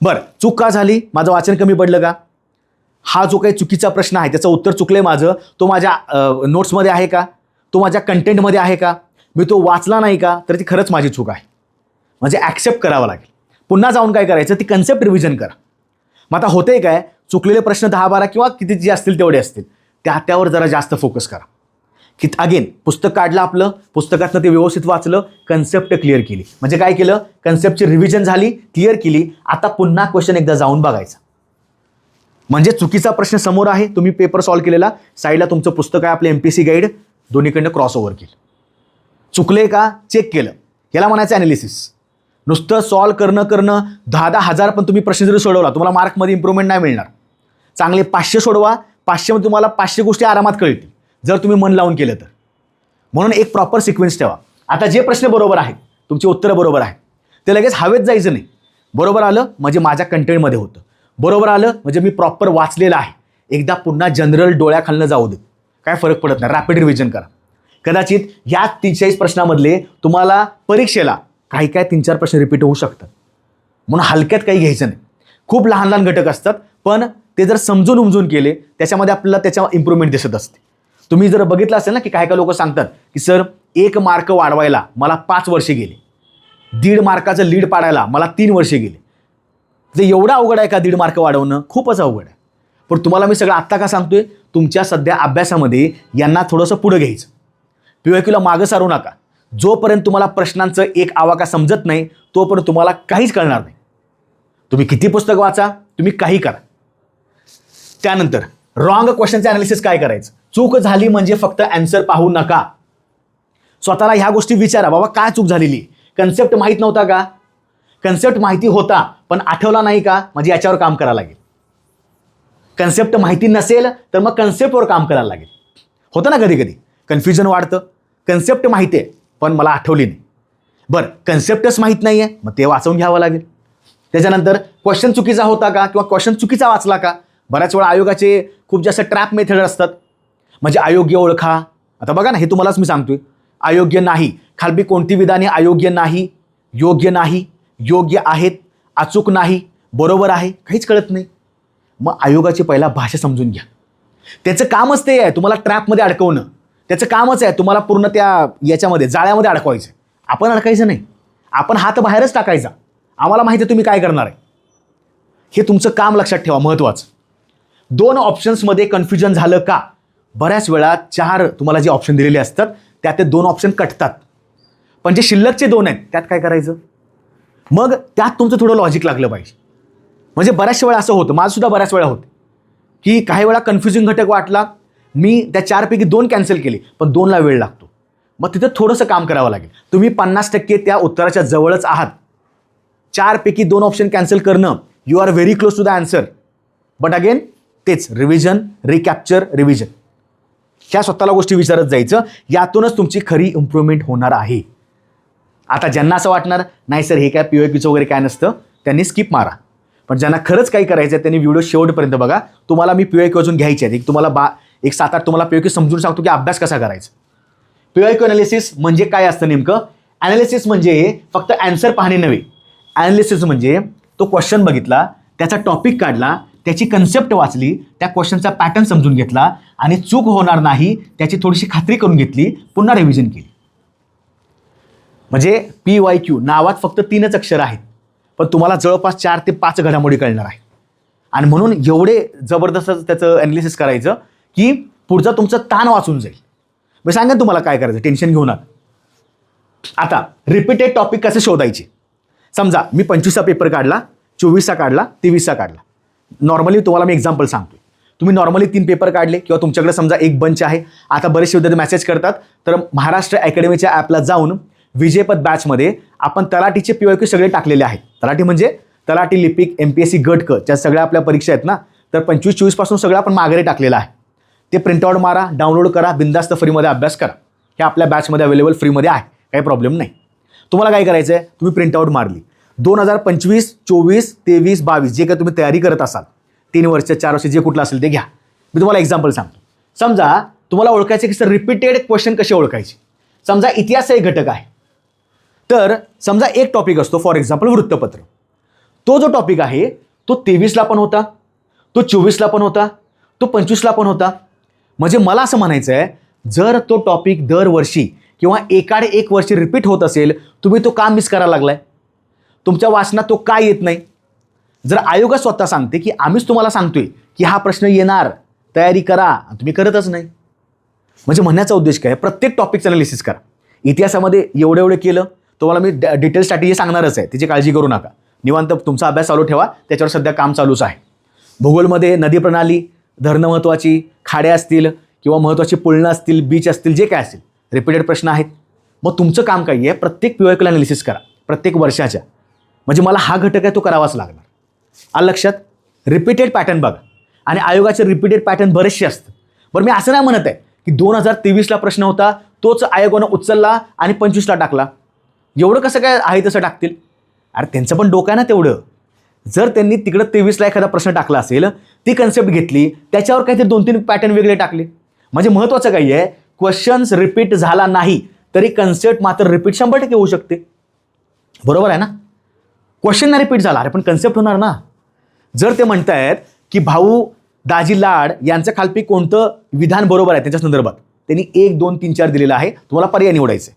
बरं, चूक का झाली? माझं वाचन कमी पडलं का? हा जो काही चुकीचा प्रश्न आहे त्याचं उत्तर चुकलंय माझं, तो माझ्या नोट्समध्ये आहे का? तो माझ्या कंटेंटमध्ये आहे का? मी तो वाचला नाही का? तर ती खरंच माझी चूक आहे. म्हणजे ॲक्सेप्ट करावं लागेल. पुन्हा जाऊन काय करायचं, ती कन्सेप्ट रिव्हिजन करा. मग आता होतंय काय, चुकलेले प्रश्न 10-12 किंवा किती जे असतील तेवढे असतील, त्यावर जरा जास्त फोकस करा. की अगेन पुस्तक काढलं आपलं, पुस्तकातनं ते व्यवस्थित वाचलं, कन्सेप्ट क्लिअर केली. म्हणजे काय केलं, कन्सेप्टची रिव्हिजन झाली, क्लिअर केली. आता पुन्हा क्वेश्चन एकदा जाऊन बघायचा. म्हणजे चुकीचा प्रश्न समोर आहे, तुम्ही पेपर सॉल्व्ह केलेला, साईडला तुमचं पुस्तक आहे आपलं MPSC गाईड, दोन्हीकडनं क्रॉस ओव्हर केलं. चुकले का चेक केलं, याला म्हणायचं ॲनालिसिस. नुसतं सॉल्व्ह करणं 10-10 हजार पण तुम्ही प्रश्न जरी सोडवला तुम्हाला मार्कमध्ये इम्प्रूव्हमेंट नाही मिळणार. चांगले 500 सोडवा, 500 मध्ये तुम्हाला 500 गोष्टी आरामात कळतील जर तुम्ही मन लावून केलं तर. म्हणून एक प्रॉपर सिक्वेन्स ठेवा. आता जे प्रश्न बरोबर आहेत, तुमची उत्तरं बरोबर आहेत, ते लगेच हवेत जायचं नाही. बरोबर आलं म्हणजे माझ्या कंटेंटमध्ये होतं, बरोबर आलं म्हणजे मी प्रॉपर वाचलेलं आहे. एकदा पुन्हा जनरल डोळ्याखालनं जाऊ देत, काय फरक पडत नाही. रॅपिड रिव्हिजन करा. कदाचित ह्या 43 प्रश्नामधले तुम्हाला परीक्षेला काही 3-4 प्रश्न रिपीट होऊ शकतात. म्हणून हलक्यात काही घ्यायचं नाही. खूप लहान लहान घटक असतात, पण ते जर समजून उमजून केले त्याच्यामध्ये आपल्याला त्याच्या इम्प्रूव्हमेंट दिसत असते. तुम्ही जर बघितलं असेल ना की काही लोक सांगतात की सर 1 मार्क वाढवायला मला 5 वर्षे गेले. 1.5 मार्काचं लीड पाडायला मला 3 वर्षे गेली. ते एवढं अवघड आहे का 1.5 मार्क वाढवणं? खूपच अवघड आहे. पण तुम्हाला मी सगळं आत्ता का सांगतोय? तुमच्या सध्या अभ्यासामध्ये यांना थोडंसं पुढं घ्यायचं. PYQला मागं सारू नका. जोपर्यंत तुम्हाला प्रश्नांचं एक आवाका समजत नाही तोपर्यंत तुम्हाला काहीच कळणार नाही. तुम्ही किती पुस्तक वाचा, तुम्ही काही करा. त्यानंतर रॉंग क्वेश्चनचं अनालिसिस काय करायचं? चूक झाली म्हणजे फक्त आन्सर पाहू नका. स्वतःला ह्या गोष्टी विचारा, बाबा काय चूक झालेली? कन्सेप्ट माहीत नव्हता का? कन्सेप्ट माहिती होता पण आठवला नाही का? म्हणजे याच्यावर काम करायला लागेल. कन्सेप्ट माहिती नसेल तर मग कन्सेप्टवर काम करायला लागेल. होतं ना कधी कधी कन्फ्युजन वाढतं. कन्सेप्ट माहिती आहे पण मला आठवली नाही. बरं, कन्सेप्टच माहीत नाही आहे, मग ते वाचवून घ्यावं लागेल. त्याच्यानंतर क्वेश्चन चुकीचा होता का किंवा क्वेश्चन चुकीचा वाचला का? बऱ्याच वेळा आयोगाचे खूप जास्त ट्रॅप मेथड असतात. म्हणजे अयोग्य ओळखा. आता बघा ना, हे तुम्हालाच मी सांगतोय. अयोग्य नाही, खालबी कोणती विधाने अयोग्य नाही, योग्य नाही, योग्य आहेत, अचूक नाही, बरोबर आहे, काहीच कळत नाही. मग आयोगाची पहिला भाषा समजून घ्या. त्याचं कामच ते आहे तुम्हाला ट्रॅपमध्ये अडकवणं. त्याचं कामच आहे तुम्हाला पूर्ण त्या याच्यामध्ये जाळ्यामध्ये अडकवायचं. आपण अडकायचं नाही, आपण हात बाहेरच टाकायचा. आम्हाला माहिती आहे तुम्ही काय करणार आहे. हे तुमचं काम लक्षात ठेवा, महत्त्वाचं. 2 ऑप्शन्समध्ये कन्फ्युजन झालं का? बऱ्याच वेळा 4 तुम्हाला जे ऑप्शन दिलेले असतात त्यात ते 2 ऑप्शन कटतात. पण जे शिल्लकचे 2 आहेत त्यात काय करायचं? मग त्यात तुमचं थोडं लॉजिक लागलं पाहिजे. म्हणजे बऱ्याचशा वेळा असं होतं, माझंसुद्धा बऱ्याच वेळा होतं की काही वेळा कन्फ्युजिंग घटक वाटला, मी त्या 4 पैकी 2 कॅन्सल केली, पण 2ला वेळ लागतो. मग तिथं थोडंसं काम करावं लागेल. तुम्ही 50% त्या उत्तराच्या जवळच आहात. 4 पैकी 2 ऑप्शन कॅन्सल करणं, you are very close to the answer. But again तेच रिव्हिजन, रिकॅप्चर, रिव्हिजन. ह्या स्वतःला गोष्टी विचारत जायचं. यातूनच तुमची खरी इम्प्रूव्हमेंट होणार आहे. आता ज्यांना असं वाटणार नाही सर हे काय PYQचं वगैरे काय नसतं, त्यांनी स्किप मारा. पण ज्यांना खरंच काही करायचं आहे त्यांनी व्हिडिओ शेवटपर्यंत बघा. तुम्हाला मी PYQ अजून घ्यायचे आहेत. तुम्हाला 7-8 तुम्हाला PYQ समजून सांगतो की अभ्यास कसा करायचा. PYQ अनालिसिस म्हणजे काय असतं नेमकं? अनालिसिस म्हणजे फक्त आन्सर पाहणे नव्हे. अनालिसिस म्हणजे तो क्वेश्चन बघितला, त्याचा टॉपिक काढला, त्याची कन्सेप्ट वाचली, त्या क्वेश्चनचा पॅटर्न समजून घेतला आणि चूक होणार नाही त्याची थोडीशी खात्री करून घेतली, पुन्हा रिव्हिजन केली. म्हणजे PYQ नावात फक्त 3च अक्षर आहेत पण तुम्हाला जवळपास 4 ते 5 घडामोडी कळणार आहे. आणि म्हणून एवढे जबरदस्त त्याचं अनालिसिस करायचं की पुढचा तुमचं ताण वाचून जाईल. मी सांगेन तुम्हाला काय करायचं, टेन्शन घेऊ नका. आता रिपीटेड टॉपिक कसे शोधायचे? समजा मी 25चा पेपर काढला, 24चा काढला, 23चा काढला. नॉर्मली तुम्हाला मी एक्झाम्पल सांगतोय. तुम्ही नॉर्मली 3 पेपर काढले किंवा तुमच्याकडे समजा एक बंच आहे. आता बरेचसे विद्यार्थी मेसेज करतात, तर महाराष्ट्र अकॅडमीच्या ॲपला जाऊन विजयपथ बॅचमध्ये आपण तलाठीचे PYQ सगळे टाकलेले आहेत. तलाठी म्हणजे तलाठी, लिपिक, MPSC गट क ज्या सगळ्या आपल्या परीक्षा आहेत ना, तर 25-24 पासून सगळं आपण माघारी टाकलेलं आहे. ते प्रिंटआउट मारा, डाउनलोड करा, बिंदास्त फ्रीमध्ये अभ्यास करा. हे आपल्या बॅचमध्ये अवेलेबल फ्रीमध्ये आहे, काही प्रॉब्लेम नाही. तुम्हाला काय करायचं आहे? तुम्ही प्रिंटआउट मारली, 2025, 24, 23, 22 जे काही तुम्ही तयारी करत असाल, 3 वर्ष 4 वर्ष जे कुठलं असेल ते घ्या. मी तुम्हाला एक्झाम्पल सांगतो. समजा तुम्हाला ओळखायचं की सर रिपीटेड क्वेश्चन कसे ओळखायचे. समजा इतिहास एक घटक आहे, तर समजा एक टॉपिक असतो, फॉर एक्झाम्पल वृत्तपत्र. तो जो टॉपिक आहे तो 23ला पण होता, तो 24ला पण होता, तो 25ला पण होता. म्हणजे मला असं म्हणायचं आहे, जर तो टॉपिक दरवर्षी किंवा एकाड एक वर्षी रिपीट होत असेल, तुम्ही तो का मिस करायला लागलाय? तुमच्या वाचनात तो काय येत नाही? जर आयोग स्वतः सांगते की आम्हीच तुम्हाला सांगतोय की हा प्रश्न येणार, तयारी करा, तुम्ही करतच नाही. म्हणजे म्हणण्याचा उद्देश काय? प्रत्येक टॉपिकचं अनालिसिस करा. इतिहासामध्ये एवढं केलं, तुम्हाला मी डिटेल स्ट्रॅटेजी सांगणारच आहे, त्याची काळजी करू नका. निवांत तुमचा अभ्यास चालू ठेवा, त्याच्यावर सध्या काम चालूच आहे. भूगोलमध्ये नदी प्रणाली, धरणं महत्त्वाची, खाड्या असतील किंवा महत्त्वाची पुळणं असतील, बीच असतील, जे काय असतील, रिपीटेड प्रश्न आहेत. मग तुमचं काम काय आहे? प्रत्येक PYQला अनालिसिस करा, प्रत्येक वर्षाच्या. म्हणजे मला हा घटक आहे तो करावाच लागणार. आलं लक्षात? रिपीटेड पॅटर्न बघा. आणि आयोगाचे रिपीटेड पॅटर्न बरेचसे असतात. बरं, मी असं नाही म्हणत आहे की 2023ला प्रश्न होता तोच आयोगानं उचलला आणि 25ला टाकला. एवढं कसं काय आहे तसं टाकतील? अरे त्यांचं पण डोकं आहे ना तेवढं. जर त्यांनी तिकडं 23ला एखादा प्रश्न टाकला असेल, ती कन्सेप्ट घेतली, त्याच्यावर काहीतरी 2-3 पॅटर्न वेगळे टाकले. म्हणजे महत्त्वाचं काही आहे, क्वेश्चन्स रिपीट झाला नाही तरी कन्सेप्ट मात्र रिपीट 100% होऊ शकते. बरोबर आहे ना? क्वेश्चन नाही रिपीट झाला, अरे पण कन्सेप्ट होणार ना. जर ते म्हणतायत की भाऊ दाजी लाड यांचं खालपी कोणतं विधान बरोबर आहे त्याच्या संदर्भात त्यांनी 1, 2, 3, 4 दिलेलं आहे, तुम्हाला पर्याय निवडायचे.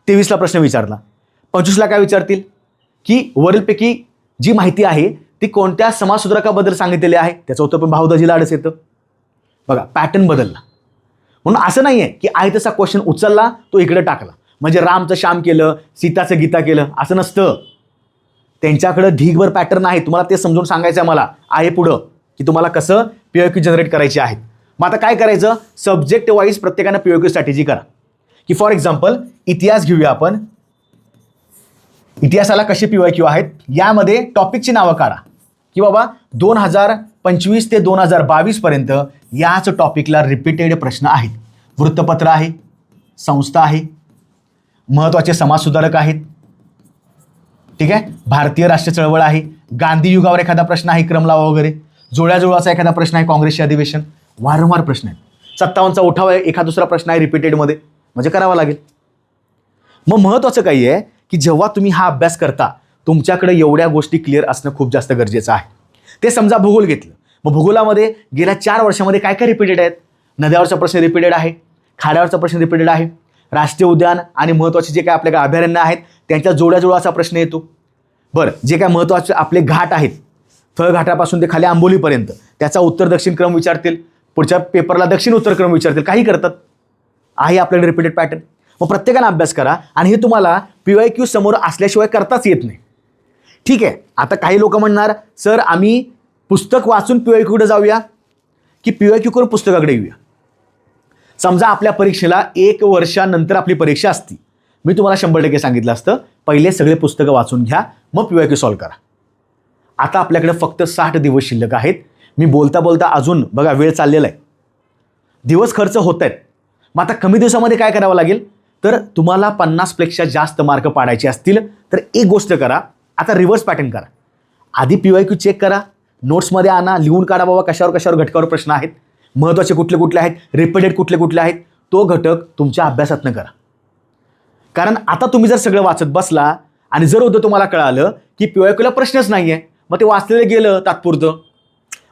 23ला प्रश्न विचारला, 25ला काय विचारतील की वरीलपैकी जी माहिती आहे ती कोणत्या समाजसुधारकाबद्दल सांगितलेली आहे, त्याचं उत्तर पण भाऊदाजी लाडच येतं. बघा पॅटर्न बदलला. म्हणून असं नाही आहे की आहे तसा क्वेश्चन उचलला तो इकडे टाकला म्हणजे रामचं श्याम केलं, सीताचं गीता केलं, असं नसतं. त्यांच्याकडे ढीगभर पॅटर्न आहे. तुम्हाला ते समजून सांगायचं आहे मला आहे पुढं की तुम्हाला कसं PYQ जनरेट करायचे आहेत. मग आता काय करायचं, सब्जेक्ट वाईज प्रत्येकानं PYQ स्ट्रॅटेजी करा. की फॉर एक्झाम्पल इतिहास घेऊया आपण. इतिहासाला कसे PYQ आहेत, यामध्ये टॉपिकची नावं काढा की बाबा 2025 ते 2022 पर्यंत याच टॉपिकला रिपीटेड प्रश्न आहेत. वृत्तपत्र आहे, संस्था आहे, महत्त्वाचे समाजसुधारक आहेत, ठीक आहे, भारतीय राष्ट्र चळवळ आहे, गांधी युगावर एखादा प्रश्न आहे, क्रम लावा वगैरे, जुळ्याजुळवाचा एखादा प्रश्न आहे, काँग्रेसचे अधिवेशन, वारंवार प्रश्न आहेत. 57चा उठाव आहे, एखादा दुसरा प्रश्न आहे रिपीटेडमध्ये, म्हणजे करावा लागेल. मग महत्त्वाचं काही आहे की जेव्हा तुम्ही हा अभ्यास करता तुमच्याकडे एवढ्या गोष्टी क्लिअर असणं खूप जास्त गरजेचं आहे. ते समजा भूगोल घेतलं, मग भूगोलामध्ये गेल्या 4 वर्षामध्ये काय काय रिपीटेड आहेत. नद्यावरचा प्रश्न रिपीटेड आहे, खाड्यावरचा प्रश्न रिपीटेड आहे, राष्ट्रीय उद्यान आणि महत्त्वाचे जे काय आपल्या अभयारण्य आहेत त्यांच्या जोड्याजुळवाचा प्रश्न येतो. बरं, जे काय महत्त्वाचे आपले घाट आहेत, फळघाटापासून ते खाली आंबोलीपर्यंत, त्याचा उत्तर दक्षिण क्रम विचारतील, पुढच्या पेपरला दक्षिण उत्तर क्रम विचारतील, काही करतात. आहे आपल्याकडे रिपीटेड पॅटर्न. मग प्रत्येकानं अभ्यास करा आणि हे तुम्हाला PYQ समोर असल्याशिवाय करताच येत नाही. ठीक आहे, आता काही लोक म्हणणार सर आम्ही पुस्तक वाचून PYQकडे जाऊया की PYQ करून पुस्तकाकडे येऊया. समजा आपल्या परीक्षेला 1 वर्षानंतर आपली परीक्षा असती, मी तुम्हाला 100% सांगितलं असतं पहिले सगळे पुस्तकं वाचून घ्या मग PYQ सॉल्व्ह करा. आता आपल्याकडे फक्त 60 दिवस शिल्लक आहेत. मी बोलता बोलता अजून बघा वेळ चाललेला आहे, दिवस खर्च होत आहेत. मग आता कमी दिवसामध्ये काय करावं लागेल, तर तुम्हाला 50पेक्षा जास्त मार्क पाडायचे असतील तर एक गोष्ट करा, आता रिव्हर्स पॅटर्न करा. आधी PYQ चेक करा, नोट्समध्ये आणा, लिहून काढा बाबा कशावर घटकावर प्रश्न आहेत, महत्त्वाचे कुठले कुठले आहेत, रिपीटेड कुठले कुठले आहेत, तो घटक तुमच्या अभ्यासातनं करा. कारण आता तुम्ही जर सगळं वाचत बसला आणि जर उद्या तुम्हाला कळालं की PYQला प्रश्नच नाही आहे, मग ते वाचलेलं गेलं तात्पुरतं,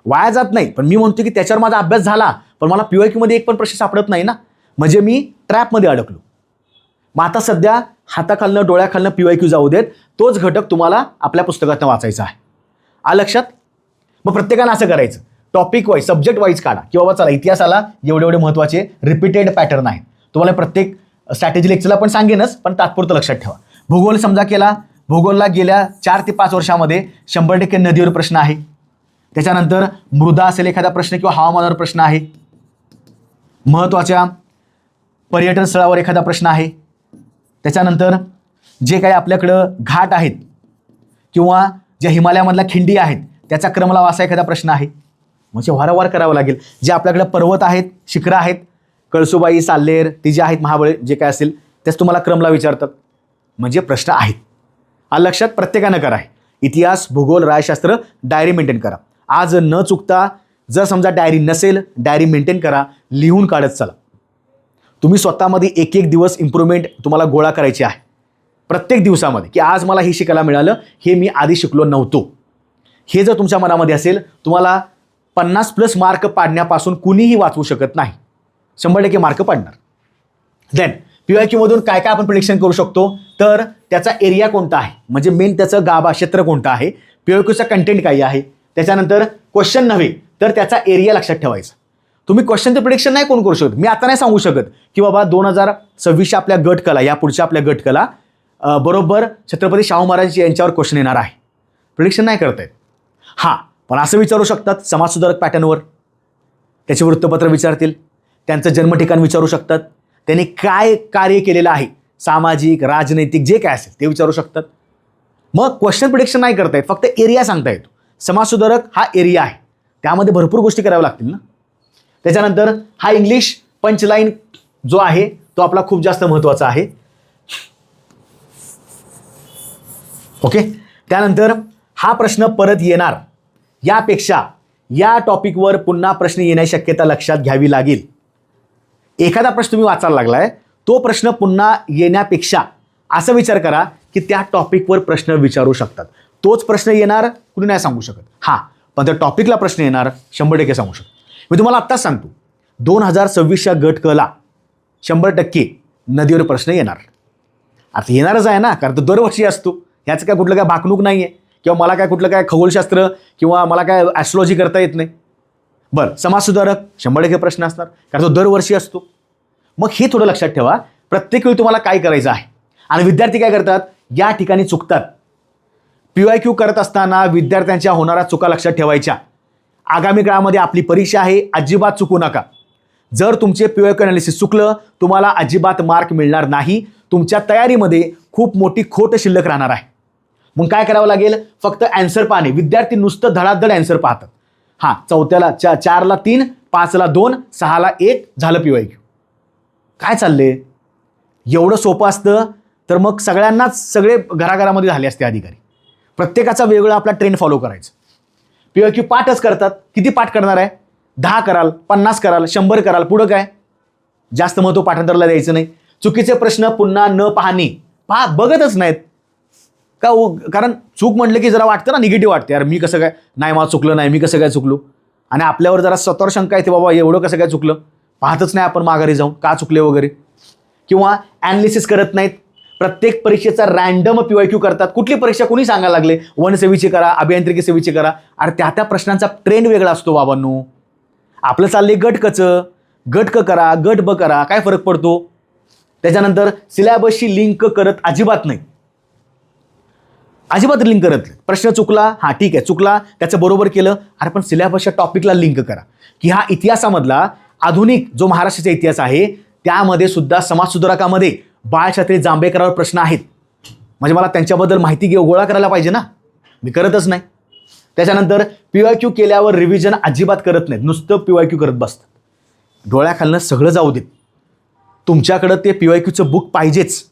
वाया जात नाही. पण मी म्हणतो की त्याच्यावर माझा अभ्यास झाला पण मला PYQमध्ये एक पण प्रश्न सापडत नाही ना, म्हणजे मी ट्रॅपमध्ये अडकलो. मग आता सध्या हाताखालनं डोळ्याखालनं PYQ जाऊ देत, तोच घटक तुम्हाला आपल्या पुस्तकातनं वाचायचा आहे. लक्षात. मग प्रत्येकानं असं करायचं, टॉपिक वाईज सब्जेक्ट वाईज काढा की बाबा चला इतिहासाला एवढे महत्त्वाचे रिपीटेड पॅटर्न आहेत. तुम्हाला प्रत्येक स्ट्रॅटेजी लेक्चरला पण सांगेनच, पण तात्पुरतं लक्षात ठेवा. भूगोल समजा केला, भूगोलला गेल्या 4 ते 5 वर्षामध्ये 100% नदीवर प्रश्न आहे. त्याच्यानंतर मृदा असेल एखादा प्रश्न किंवा हवामानावर प्रश्न आहे. महत्त्वाच्या पर्यटन स्थळावर एखादा प्रश्न आहे. त्याच्यानंतर जे काही आपल्याकडं घाट आहेत किंवा ज्या हिमालयामधल्या खिंडी आहेत त्याचा क्रम लावा असा एखादा प्रश्न आहे. म्हणजे वारंवार करावं लागेल. जे आपल्याकडे पर्वत आहेत, शिखरं आहेत, कळसुबाई, साल्लेर, ती जे आहेत, महाबळे जे काय असेल त्याच तुम्हाला क्रमला विचारतात. म्हणजे प्रश्न आहेत. लक्षात प्रत्येकानं करा. इतिहास, भूगोल, राज्यशास्त्र डायरी मेंटेन करा. आज न चुकता, जर समजा डायरी नसेल डायरी मेंटेन करा, लिहून काढत चला. तुम्ही स्वतःमध्ये एक दिवस इम्प्रूव्हमेंट तुम्हाला गोळा करायची आहे प्रत्येक दिवसामध्ये, की आज मला हे शिकायला मिळालं, हे मी आधी शिकलो नव्हतो. हे जर तुमच्या मनामध्ये असेल, तुम्हाला 50+ मार्क पाडण्यापासून कुणीही वाचवू शकत नाही. 100% मार्क पाडणार. देन PYQमधून काय काय आपण प्रिडिक्शन करू शकतो, तर त्याचा एरिया कोणता आहे, म्हणजे मेन त्याचं गाभा क्षेत्र कोणतं आहे, PYQचा कंटेंट काय आहे, त्याच्यानंतर क्वेश्चन नव्हे तर त्याचा एरिया लक्षात ठेवायचा. तुम्ही क्वेश्चनचं प्रिडिक्शन नाही कोण करू शकत. मी आता नाही सांगू शकत की बाबा 2026 आपल्या गटकला, या पुढच्या आपल्या गटकला बरोबर छत्रपती शाहू महाराज यांच्यावर क्वेश्चन येणार आहे. प्रिडिक्शन नाही करता येत. हां, पण असं विचारू शकतात समाजसुधारक पॅटर्नवर, त्याचे वृत्तपत्र विचारतील, त्यांचं जन्म ठिकाण विचारू शकतात, त्यांनी काय कार्य केलेलं आहे, सामाजिक, राजनैतिक जे काय असेल ते विचारू शकतात. मग क्वेश्चन प्रिडिक्शन नाही करता येत, फक्त एरिया सांगता येतो. समाजसुधारक हा एरिया आहे, त्यामध्ये भरपूर गोष्टी कराव्या लागतील ना. त्याच्यानंतर हा इंग्लिश पंचलाईन जो आहे तो आपला खूप जास्त महत्त्वाचा आहे. ओके. त्यानंतर हा प्रश्न परत येणार यापेक्षा या टॉपिकवर पुन्हा प्रश्न येण्याची शक्यता लक्षात घ्यावी लागेल. एखादा प्रश्न तुम्ही वाचायला लागलाय, तो प्रश्न पुन्हा येण्यापेक्षा असं विचार करा की त्या टॉपिकवर प्रश्न विचारू शकतात. तोच प्रश्न येणार कुणी नाही सांगू शकत. हां, पण त्या टॉपिकला प्रश्न येणार 100% सांगू शकतो. मी तुम्हाला आत्ताच सांगतो, 2026च्या गट क ला 100% नदीवर प्रश्न येणार. आता येणारच आहे ना, कारण तो दरवर्षी असतो. ह्याचं काय कुठलं काय भाकणूक नाही आहे, किंवा मला काय कुठलं काय खगोलशास्त्र किंवा मला काय ॲस्ट्रॉलॉजी करता येत नाही. बरं, समाजसुधारक 100% प्रश्न असणार, कारण तो दरवर्षी असतो. मग हे थोडं लक्षात ठेवा, प्रत्येक वेळी तुम्हाला काय करायचं आहे. आणि विद्यार्थी काय करतात, या ठिकाणी चुकतात. PYQ करत असताना विद्यार्थ्यांच्या होणाऱ्या चुका लक्षात ठेवायच्या. आगामी काळामध्ये आपली परीक्षा आहे, अजिबात चुकू नका. जर तुमचे PYQ अनालिसिस चुकलं, तुम्हाला अजिबात मार्क मिळणार नाही. तुमच्या तयारीमध्ये खूप मोठी खोट शिल्लक राहणार आहे. मग काय करावं लागेल, फक्त ॲन्सर पाहणे. विद्यार्थी नुसतं धडाधड ॲन्सर पाहतात. हां, 4ला 3, 5ला 2, 6ला 1 झालं PYQ. काय चाललंय? एवढं सोपं असतं तर मग सगळ्यांनाच सगळे घराघरामध्ये झाले असते अधिकारी. प्रत्येकाचा वेगळा आपला ट्रेंड फॉलो करायचा. PYQ पाठच करतात. किती पाठ करणार आहे? 10 कराल, 50 कराल, 100 कराल, पुढं काय? जास्त महत्त्व पाठांतराला द्यायचं नाही. चुकीचे प्रश्न पुन्हा न पाहणे. बघतच नाहीत का? कारण चूक म्हटलं की जरा वाटतं ना, निगेटिव्ह वाटते. यार मी कसं काय, नाही मला चुकलं नाही, मी कसं काय चुकलो. आणि आपल्यावर जरा स्वतःवर शंका येते, बाबा एवढं कसं काय चुकलं. पाहतच नाही आपण माघारी जाऊन का चुकले वगैरे. किंवा ॲनालिसिस करत नाहीत. प्रत्येक परीक्षेचा रँडम PYQ करतात. कुठली परीक्षा कोणी सांगायला लागले, वनसेवीची करा, अभियांत्रिकी सेवेची करा. अरे त्या प्रश्नांचा ट्रेंड वेगळा असतो बाबांनो. आपलं चाललंय गटकचं, गट क करा, गट ब करा, काय फरक पडतो. त्याच्यानंतर सिलॅबसशी लिंक करत अजिबात नाही. अजिबात लिंक करत नाही. प्रश्न चुकला, हां ठीक आहे चुकला, त्याचं बरोबर केलं. अरे पण सिलॅबसच्या टॉपिकला लिंक करा, की हा इतिहासामधला आधुनिक जो महाराष्ट्राचा इतिहास आहे त्यामध्ये सुद्धा समाजसुधारकामध्ये बाळशास्त्री जांभेकरांवर प्रश्न आहेत. म्हणजे मला त्यांच्याबद्दल माहिती गोळा करायला पाहिजे ना, मी करतच नाही. त्याच्यानंतर PYQ केल्यावर रिव्हिजन अजिबात करत नाहीत, नुसतं PYQ करत बसतात. डोळ्याखालनं सगळं जाऊ देत. तुमच्याकडं ते PYQचं बुक पाहिजेच.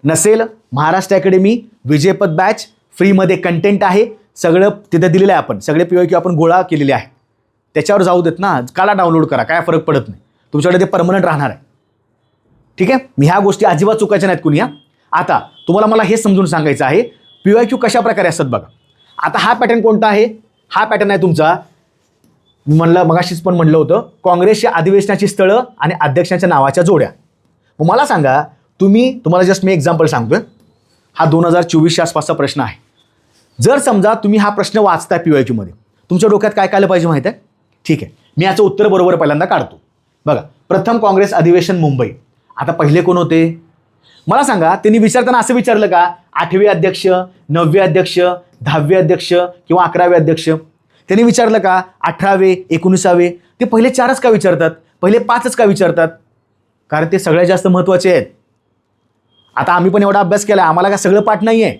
नसेल, महाराष्ट्र अकॅडमी विजयपथ बॅच फ्रीमध्ये कंटेंट आहे, सगळं तिथे दिलेलं आहे. आपण सगळे PYQ आपण गोळा केलेले आहेत. त्याच्यावर जाऊ देत ना, काला डाउनलोड करा, काय फरक पडत नाही. तुमच्याकडे ते परमनंट राहणार आहे. ठीक आहे, मी ह्या गोष्टी अजिबात चुकायच्या नाहीत कुणी. आता तुम्हाला मला हे समजून सांगायचं आहे, PYQ कशा प्रकारे असतात बघा. आता हा पॅटर्न कोणता आहे? हा पॅटर्न आहे तुमचा, म्हणलं मगाशीच पण म्हणलं होतं, काँग्रेसच्या अधिवेशनाची स्थळं आणि अध्यक्षांच्या नावाच्या जोड्या. मग मला सांगा, तुम्हाला जस्ट मी एक्झाम्पल सांगतोय. हा 2024च्या आसपासचा प्रश्न आहे. जर समजा तुम्ही हा प्रश्न वाचताय PYQ मध्ये, तुमच्या डोक्यात काय आलं पाहिजे माहिती आहे? ठीक आहे, मी याचं उत्तर बरोबर पहिल्यांदा काढतो. बघा, प्रथम काँग्रेस अधिवेशन मुंबई. आता पहिले कोण होते मला सांगा. त्यांनी विचारताना असं विचारलं का 8वे अध्यक्ष, 9वे अध्यक्ष, 10वे अध्यक्ष किंवा 11वे अध्यक्ष? त्यांनी विचारलं का 18वे, 19वे? ते पहिले 4च का विचारतात, पहिले 5च का विचारतात? कारण ते सगळ्यात जास्त महत्त्वाचे आहेत. आता आम्ही पण एवढा अभ्यास केला, आम्हाला काय सगळं पाठ नाही आहे.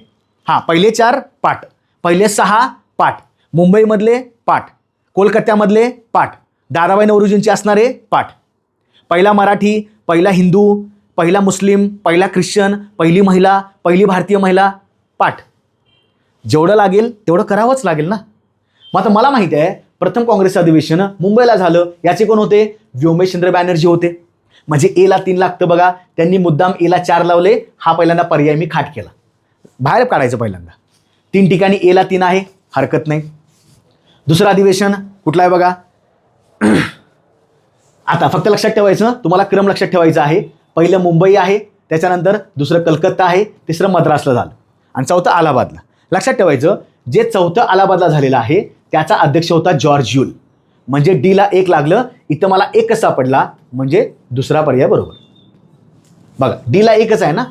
हां, पहिले 4 पाठ, पहिले 6 पाठ, मुंबईमधले पाठ, कोलकात्यामधले पाठ, दादाबाई नौरोजींचे असणारे पाठ, पहिला मराठी, पहिला हिंदू, पहिला मुस्लिम, पहिला ख्रिश्चन, पहिली महिला, पहिली भारतीय महिला पाठ. जेवढं लागेल तेवढं करावंच लागेल ना. मग आता मला माहिती आहे, प्रथम काँग्रेस अधिवेशन मुंबईला झालं. याचे कोण होते? व्योमेशचंद्र बॅनर्जी होते. म्हणजे एला 3 लागतं बघा, त्यांनी मुद्दाम एला 4 लावले. हा पहिल्यांदा पर्याय मी खाट केला, बाहेर काढायचं पहिल्यांदा. 3 ठिकाणी एला 3 आहे, हरकत नाही. दुसरं अधिवेशन कुठलं आहे बघा. आता फक्त लक्षात ठेवायचं, तुम्हाला क्रम लक्षात ठेवायचा आहे. पहिलं मुंबई आहे, त्याच्यानंतर दुसरं कलकत्ता आहे, तिसरं मद्रासला झालं आणि चौथं अलाहाबादला. लक्षात ठेवायचं, जे चौथं अलाहाबादला झालेलं आहे त्याचा अध्यक्ष होता जॉर्ज यूल. म्हणजे डीला 1 लागलं, इथं मला 1च सापडला, म्हणजे दुसरा पर्याय बरोबर. बघा, डीला 1च आहे ना,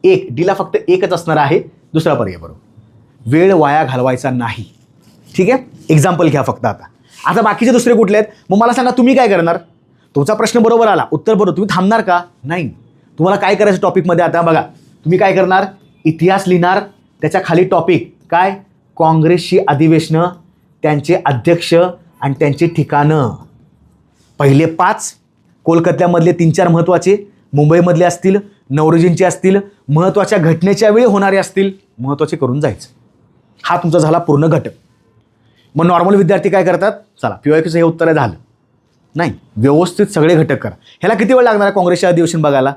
1 डीला फक्त 1च असणार आहे, दुसरा पर्याय बरोबर. वेळ वाया घालवायचा नाही. ठीक आहे, एक्झाम्पल घ्या फक्त. आता बाकीचे दुसरे कुठले आहेत? मग मला सांगा, तुम्ही काय करणार? तुमचा प्रश्न बरोबर आला, उत्तर बरोबर, तुम्ही थांबणार का? नाही. तुम्हाला काय करायचं टॉपिकमध्ये? आता बघा, तुम्ही काय करणार? इतिहास लिहिणार, त्याच्या खाली टॉपिक काय? काँग्रेसची अधिवेशनं, त्यांचे अध्यक्ष आणि त्यांची ठिकाणं. पहिले 5 कोलकात्यामधले 3-4 महत्त्वाचे, मुंबईमधले असतील, नौरोजींचे असतील, महत्त्वाच्या घटनेच्या वेळी होणारे असतील, महत्त्वाचे करून जायचं. हा तुमचा झाला पूर्ण घटक. मग नॉर्मल विद्यार्थी काय करतात? चला PYQचं हे उत्तर झालं नाही, व्यवस्थित सगळे घटक करा. ह्याला किती वेळ लागणार आहे काँग्रेसच्या अधिवेशन बघायला?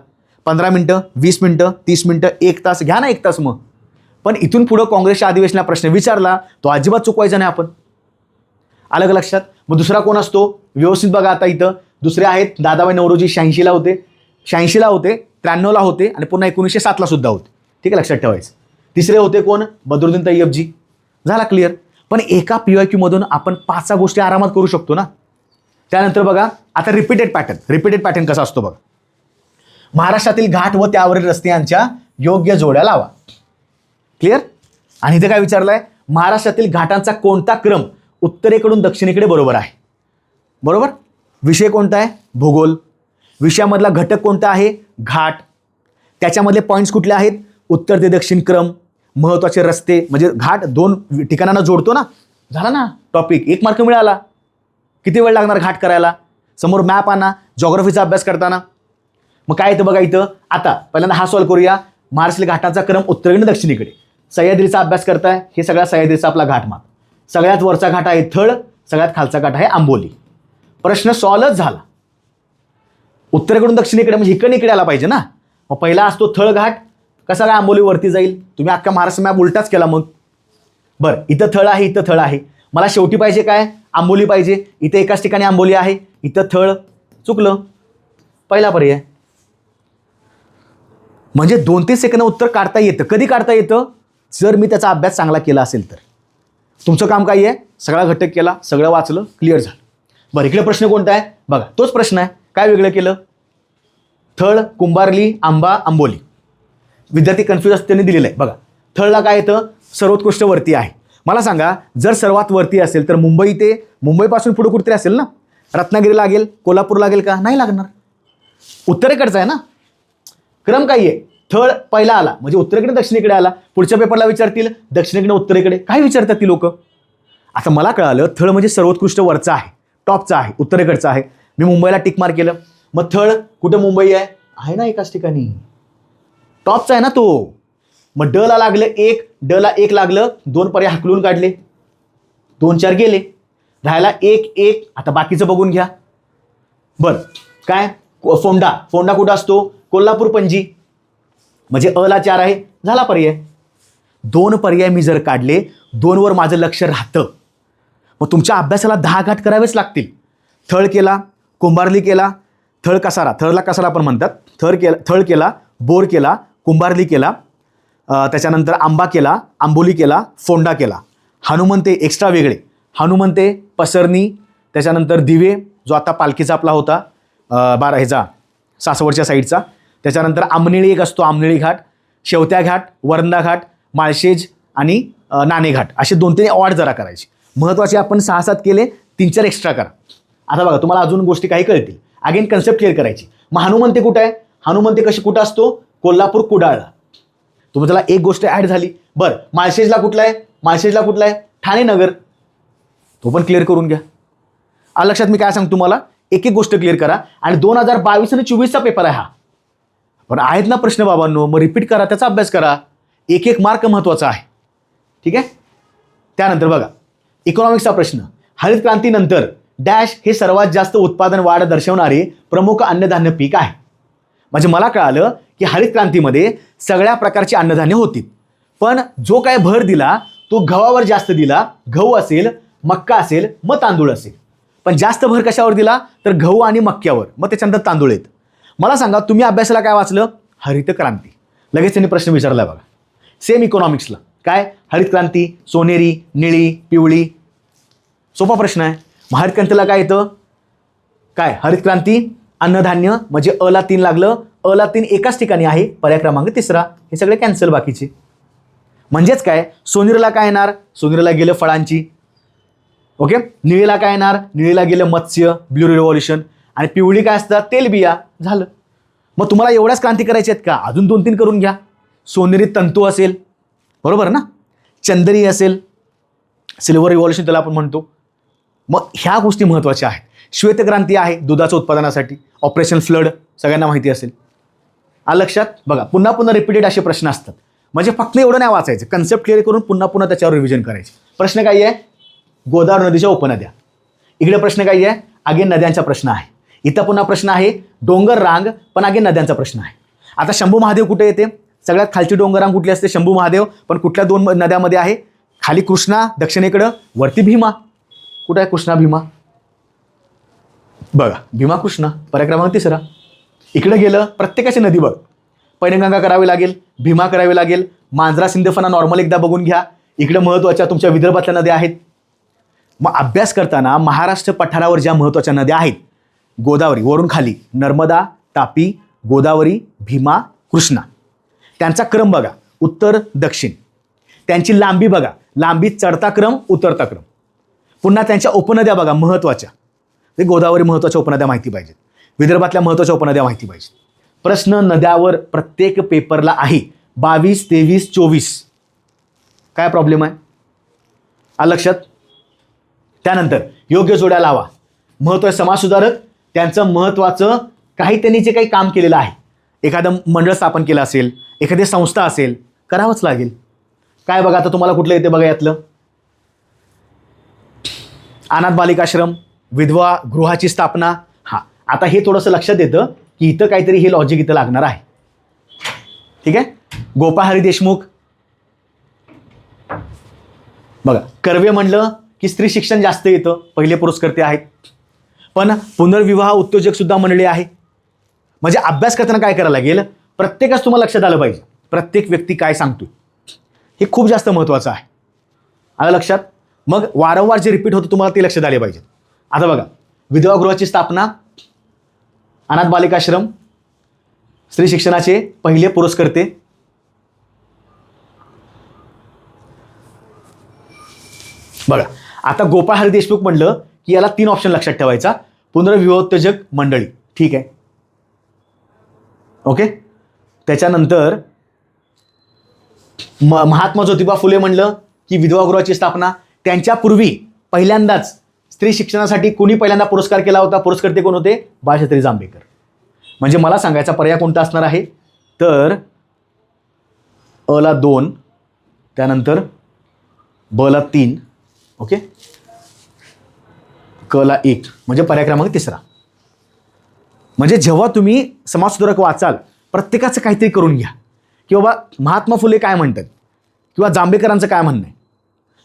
15 मिनटं, 20 मिनटं, 30 मिनटं, 1 तास घ्या ना, 1 तास. मग पण इथून पुढं काँग्रेसच्या अधिवेशनाला प्रश्न विचारला तो अजिबात चुकवायचा नाही आपण. अलग लक्षात. मग दुसरा कोण असतो? व्यवस्थित बघा. आता इथं दुसरे आहेत दादाबाई नौरोजी 86ला होते, 83ला होते, 1993ला होते आणि पुन्हा 1907ला सुद्धा होते. ठीक आहे, लक्षात ठेवायचं. तिसरे होते कोण? बदरुद्दीन तय्यबजी. झाला क्लिअर. पण एका PYQ मधून आपण 5 गोष्टी आरामात करू शकतो ना. त्यानंतर बघा आता रिपीटेड पॅटर्न कसा असतो बघा. महाराष्ट्रातील घाट व त्यावरील रस्ते यांच्या योग्य जोड्या लावा. क्लिअर. आणि इथे काय विचारलंय? महाराष्ट्रातील घाटांचा कोणता क्रम उत्तरेकडून दक्षिणेकडे बरोबर आहे? बरोबर. विषय कोणता आहे? भूगोल. विषयामधला घटक कोणता आहे? घाट. त्याच्यामधले पॉईंट्स कुठले आहेत? उत्तर ते दक्षिण क्रम. महत्त्वाचे रस्ते म्हणजे घाट 2 ठिकाणांना जोडतो ना. झाला ना टॉपिक. 1 मार्क मिळाला. किती वेळ लागणार घाट करायला? समोर मॅप आणा, जॉग्राफीचा अभ्यास करताना. मग काय येतं बघा इथं. आता पहिल्यांदा हा सॉल्व्ह करूया. महाराष्ट्रातील घाटांचा क्रम उत्तरेकडे दक्षिणेकडे. सह्याद्रीचा अभ्यास करताय, हे सगळा सह्याद्रीचा आपला घाटमाप. सगळ्यात वरचा घाट आहे थळ, सगळ्यात खालचा घाट आहे आंबोली. प्रश्न सॉल्व्ह झाला. उत्तरेकडून दक्षिणेकडे म्हणजे इकडे इकडे आला पाहिजे ना. मग पहिला असतो थळ घाट, कसा काय आंबोली वरती जाईल? तुम्ही अख्खा महाराष्ट्र मॅप उलटाच केला मग. बरं, इथं थळ आहे, इथं थळ आहे. मला शेवटी पाहिजे काय? आंबोली पाहिजे. इथे एकाच ठिकाणी आंबोली आहे, इथं थळ. चुकलं. पहिला पर्याय. म्हणजे 2-3 सेकंद उत्तर काढता येतं. कधी काढता येतं? जर मी त्याचा अभ्यास चांगला केला असेल तर. तुमचं काम काय आहे? सगळा घटक केला, सगळं वाचलं, क्लिअर झालं. बरं, इकडे प्रश्न कोणता आहे बघा. तोच प्रश्न आहे. काय वेगळं केलं? थळ, कुंभारली, आंबा, आंबोली. विद्यार्थी कन्फ्यूज असते त्यांनी दिलेलं आहे बघा. थळला काय येतं? सर्वोत्कृष्ट वरती आहे. मला सांगा, जर सर्वात वरती असेल तर मुंबईपासून पुढे कुठेतरी असेल ना. रत्नागिरी लागेल, कोल्हापूर लागेल का? नाही लागणार. उत्तरेकडचा आहे ना. क्रम काय आहे? थळ पहिला आला म्हणजे उत्तरेकडे दक्षिणेकडे आला. पुढच्या पेपरला विचारतील दक्षिणेकडे उत्तरेकडे. काय विचारतात ती लोक? आता मला कळालं थळ म्हणजे सर्वोत्कृष्ट वरचा आहे, टॉपचा आहे, उत्तरेकडचा आहे. मी मुंबईला टिक मार्क केलं. मग थळ कुठं मुंबई आहे ना एकाच ठिकाणी. टॉपचा आहे ना तो. मग ड ला लागलं 1, ड ला 1 लागलं, 2 पर्याय हकलून काढले, 2-4 गेले, राहायला 1-1. आता बाकीचं बघून घ्या. बरं, काय? फोंडा कुठं असतो? कोल्हापूर पणजी. म्हणजे अ ला 4 आहे. झाला पर्याय. 2 पर्याय मी जर काढले, 2 वर माझं लक्ष राहतं. मग तुमच्या अभ्यासाला 10 घाट करावेच लागतील. थळ केला, कुंभारली केला, थळ कसारा, थळला कसारा पण म्हणतात. थळ केला, बोर केला, कुंभारली केला, त्याच्यानंतर आंबा केला, आंबोली केला, फोंडा केला. हनुमंते एक्स्ट्रा वेगळे. हनुमंते, पसरणी, त्याच्यानंतर दिवे जो आता पालखीचा आपला होता ह्याचा सासवडच्या साईडचा. त्याच्यानंतर आमनेळी एक असतो, आमनेळी घाट, शेवत्या घाट, वरंदा घाट, माळशेज आणि नाणे घाट. असे 2-3 ऑड जरा करायचे. महत्त्वाचे आपण 6-7 केले, 3-4 एक्स्ट्रा करा. आता बघा तुम्हाला अजून गोष्टी काही कळतील. अगेन कन्सेप्ट क्लिअर करायची. मग हनुमंते कुठं आहे? हनुमंते कुठं असतो? कोल्हापूर कुडाळला. तुम्ही त्याला एक गोष्ट ॲड झाली. बरं, माळशेजला कुठला आहे? ठाणे नगर. तो पण क्लिअर करून घ्या. लक्षात मी काय सांगतो तुम्हाला? एक गोष्ट क्लिअर करा. आणि 2022 आणि 24चा पेपर आहे हा. पण आहेत ना प्रश्न बाबांनो, मग रिपीट करा, त्याचा अभ्यास करा. 1-1 मार्क महत्त्वाचा आहे. ठीक आहे. त्यानंतर बघा इकॉनॉमिक्सचा प्रश्न. हरित क्रांतीनंतर डॅश हे सर्वात जास्त उत्पादन वाढ दर्शवणारे प्रमुख अन्नधान्य पीक आहे. म्हणजे मला कळालं की हरित क्रांतीमध्ये सगळ्या प्रकारची अन्नधान्य होती, पण जो काय भर दिला तो गव्हावर जास्त दिला. गहू असेल, मक्का असेल, मग तांदूळ असेल. पण जास्त भर कशावर दिला? तर गहू आणि मक्क्यावर, मग त्याच्यानंतर तांदूळ येत. मला सांगा तुम्ही अभ्यासाला काय वाचलं? हरित क्रांती. लगेच त्यांनी प्रश्न विचारला बघा. सेम इकॉनॉमिक्सला काय? हरित क्रांती, सोनेरी, निळी, पिवळी. सोपा प्रश्न आहे. मग हरित क्रांतीला काय येतं? काय? हरित क्रांती अन्नधान्य म्हणजे अ ला 3 लागलं. अ ला 3 एकाच ठिकाणी आहे, पर्याय क्रमांक 3. हे सगळे कॅन्सल बाकीचे. म्हणजेच काय? सोनेरीला काय येणार? सोनेरीला गेलं फळांची. ओके. निळीला काय येणार? निळीला गेलं मत्स्य, ब्लू रिव्हॉल्युशन. आणि पिवळी काय असतात? तेलबिया. झालं. मग तुम्हाला एवढ्याच क्रांती करायच्या आहेत का? अजून 2-3 करून घ्या. सोनेरी तंतू असेल, बरोबर ना. चंदरी असेल, सिल्वर रिव्हॉल्युशन त्याला आपण म्हणतो. मग ह्या गोष्टी महत्त्वाच्या आहेत. श्वेतक्रांती आहे दुधाच्या उत्पादनासाठी, ऑपरेशन फ्लड सगळ्यांना माहिती असेल. लक्षात बघा. पुन्हा पुन्हा रिपीटेड असे प्रश्न असतात. म्हणजे फक्त एवढं नाही वाचायचं, कन्सेप्ट क्लिअर करून पुन्हा पुन्हा त्याच्यावर रिव्हिजन करायचे. प्रश्न काय आहे? गोदावरी नदीच्या उपनद्या. इकडे प्रश्न काय आहे? अगेन नद्यांचा प्रश्न आहे. इथं पुन्हा प्रश्न आहे डोंगर रांग, पण अगेन नद्यांचा प्रश्न आहे. आता शंभू महादेव कुठे येते? सगळ्यात खालची डोंगर रांग कुठली असते? शंभू महादेव. पण कुठल्या 2 नद्यामध्ये आहे? खाली कृष्णा दक्षिणेकडं, वरती भीमा. कुठं आहे कृष्णा भीमा? बघा, भीमा कृष्णा, पर्याय क्रमांक 3. इकडे गेलं प्रत्येकाची नदी बघ. पैनगंगा करावी लागेल, भीमा करावी लागेल, मांजरा सिंधफणा नॉर्मल एकदा बघून घ्या. इकडे महत्त्वाच्या तुमच्या विदर्भातल्या नद्या आहेत. मग अभ्यास करताना महाराष्ट्र पठारावर ज्या महत्त्वाच्या नद्या आहेत, गोदावरी वरून खाली, नर्मदा, तापी, गोदावरी, भीमा, कृष्णा, त्यांचा क्रम बघा, उत्तर दक्षिण. त्यांची लांबी बघा, लांबी चढता क्रम, उतरता क्रम. पुन्हा त्यांच्या उपनद्या बघा महत्त्वाच्या. ते गोदावरी महत्त्वाच्या उपनद्या माहिती पाहिजेत, विदर्भातल्या महत्त्वाच्या उपनद्या माहिती पाहिजेत. प्रश्न नद्यावर प्रत्येक पेपरला आहे 22, 23, 24. काय प्रॉब्लेम आहे? आलं लक्षात? त्यानंतर योग्य जोड्या लावा. महत्त्व समाजसुधारक, त्यांचं महत्त्वाचं काही त्यांनी जे काही काम केलेलं आहे, एखादं मंडळ स्थापन केलं असेल, एखादी संस्था असेल, करावंच लागेल. काय बघा आता तुम्हाला कुठलं येते बघा यातलं? अनाथ बालिकाश्रम, विधवा गृहाची स्थापना. हां, आता हे थोडंसं लक्षात येतं की इथं काहीतरी हे लॉजिक इथं लागणार आहे. ठीक आहे. गोपाळ हरी देशमुख बघा, कर्वे म्हणलं की स्त्री शिक्षण जास्त येतं, पहिले पुरस्कर्ते आहेत. पण पुनर्विवाह उद्योजक सुद्धा मंडळी आहे. म्हणजे अभ्यास करताना काय करायला लागेल, प्रत्येकाच तुम्हाला लक्षात आलं पाहिजे, प्रत्येक व्यक्ती काय सांगतोय हे खूप जास्त महत्त्वाचं आहे. आलं लक्षात? मग वारंवार जे रिपीट होतं तुम्हाला ते लक्षात आले पाहिजे. आता बघा, विधवा गृहाची स्थापना, अनाथ बालिकाश्रम, स्त्री शिक्षणाचे पहिले पुरस्कर्ते. बघा, आता गोपाळ हरी देशमुख म्हणलं की याला 3 ऑप्शन लक्षात ठेवायचा. पुनर्विवाहोत्तेजक मंडळी, ठीक आहे, ओके. त्याच्यानंतर महात्मा ज्योतिबा फुले म्हणलं की विधवा गृहाची स्थापना. त्यांच्यापूर्वी पहिल्यांदाच स्त्री शिक्षणासाठी कोणी पहिल्यांदा पुरस्कार केला होता, पुरस्कर्ते कोण होते? बाळशास्त्री जांभेकर. म्हणजे मला सांगायचा पर्याय कोणता असणार आहे, तर अ ला 2, त्यानंतर ब ला 3, ओके, क ला 1, म्हणजे पर्याय क्रमांक 3. म्हणजे जेव्हा तुम्ही समाजसुधारक वाचाल, प्रत्येकाचं काहीतरी करून घ्या की बाबा महात्मा फुले काय म्हणतात किंवा जांभेकरांचं काय म्हणणं आहे,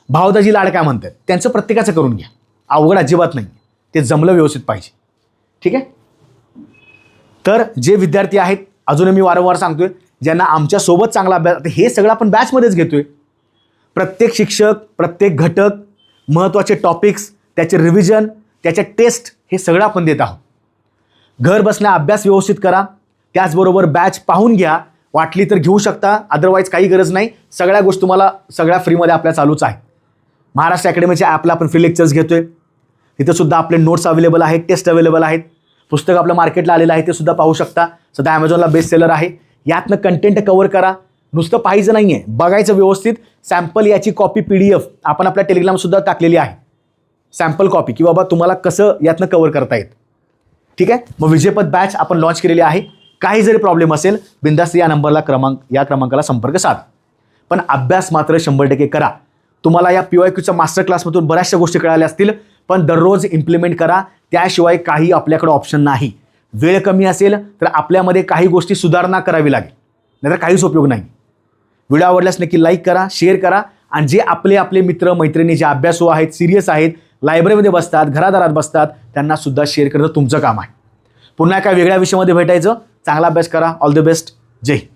भावदाजी लाड काय म्हणतात, त्यांचं प्रत्येकाचं करून घ्या. अवघड अजिबात नाही, ते जमलं व्यवस्थित पाहिजे. ठीक आहे. तर जे विद्यार्थी आहेत, अजून मी वारंवार सांगतोय, ज्यांना आमच्यासोबत चांगला अभ्यास, हे सगळं आपण बॅचमध्येच घेतोय. प्रत्येक शिक्षक, प्रत्येक घटक, महत्त्वाचे टॉपिक्स, त्याचे रिव्हिजन, त्याचे टेस्ट, हे सगळं आपण देत आहोत. घर बसल्या अभ्यास व्यवस्थित करा. त्याचबरोबर बॅच पाहून घ्या, वाटली तर घेऊ शकता, अदरवाईज काही गरज नाही. सगळ्या गोष्टी तुम्हाला सगळ्या फ्रीमध्ये आपल्या चालूच आहे. महाराष्ट्र अकॅडमीच्या ॲपला आपण फ्री लेक्चर्स घेतोय. तिथं सुद्धा आपले नोट्स अवेलेबल आहेत, टेस्ट अवेलेबल आहेत. पुस्तक आपलं मार्केटला आलेलं आहे, ते सुद्धा पाहू शकता. सध्या ॲमेझॉनला बेस्ट सेलर आहे. यातनं कंटेंट कव्हर करा. नुसतं पाहायचं नाही आहे, बघायचं व्यवस्थित. सॅम्पल याची कॉपी PDF आपण आपल्या टेलिग्रामसुद्धा टाकलेली आहे, सॅम्पल कॉपी, की बाबा तुम्हाला कसं यातनं कव्हर करता येतं. ठीक आहे. मग विजयपथ बॅच आपण लॉन्च केलेली आहे. काही जरी प्रॉब्लेम असेल, बिंदास या क्रमांकाला संपर्क साधा. पण अभ्यास मात्र 100% करा. तुम्हाला या PYQच्या मास्टर क्लासमधून बऱ्याचशा गोष्टी कळाल्या असतील, पण दररोज इम्प्लिमेंट करा. त्याशिवाय काही आपल्याकडे ऑप्शन नाही. वेळ कमी असेल तर आपल्यामध्ये काही गोष्टी सुधारणा करावी लागेल, नाहीतर काहीच उपयोग नाही. व्हिडिओ आवडल्यास नक्की लाईक करा, शेअर करा. आणि जे आपले मित्र मैत्रिणी जे अभ्यासू आहेत, सिरियस आहेत, लायब्ररीमध्ये बसतात, घरादारात बसतात, त्यांना सुद्धा शेअर करणं तुमचं काम आहे. पुन्हा एका वेगळ्या विषयामध्ये भेटायचं. चांगला अभ्यास करा. All the best. जय हिंद.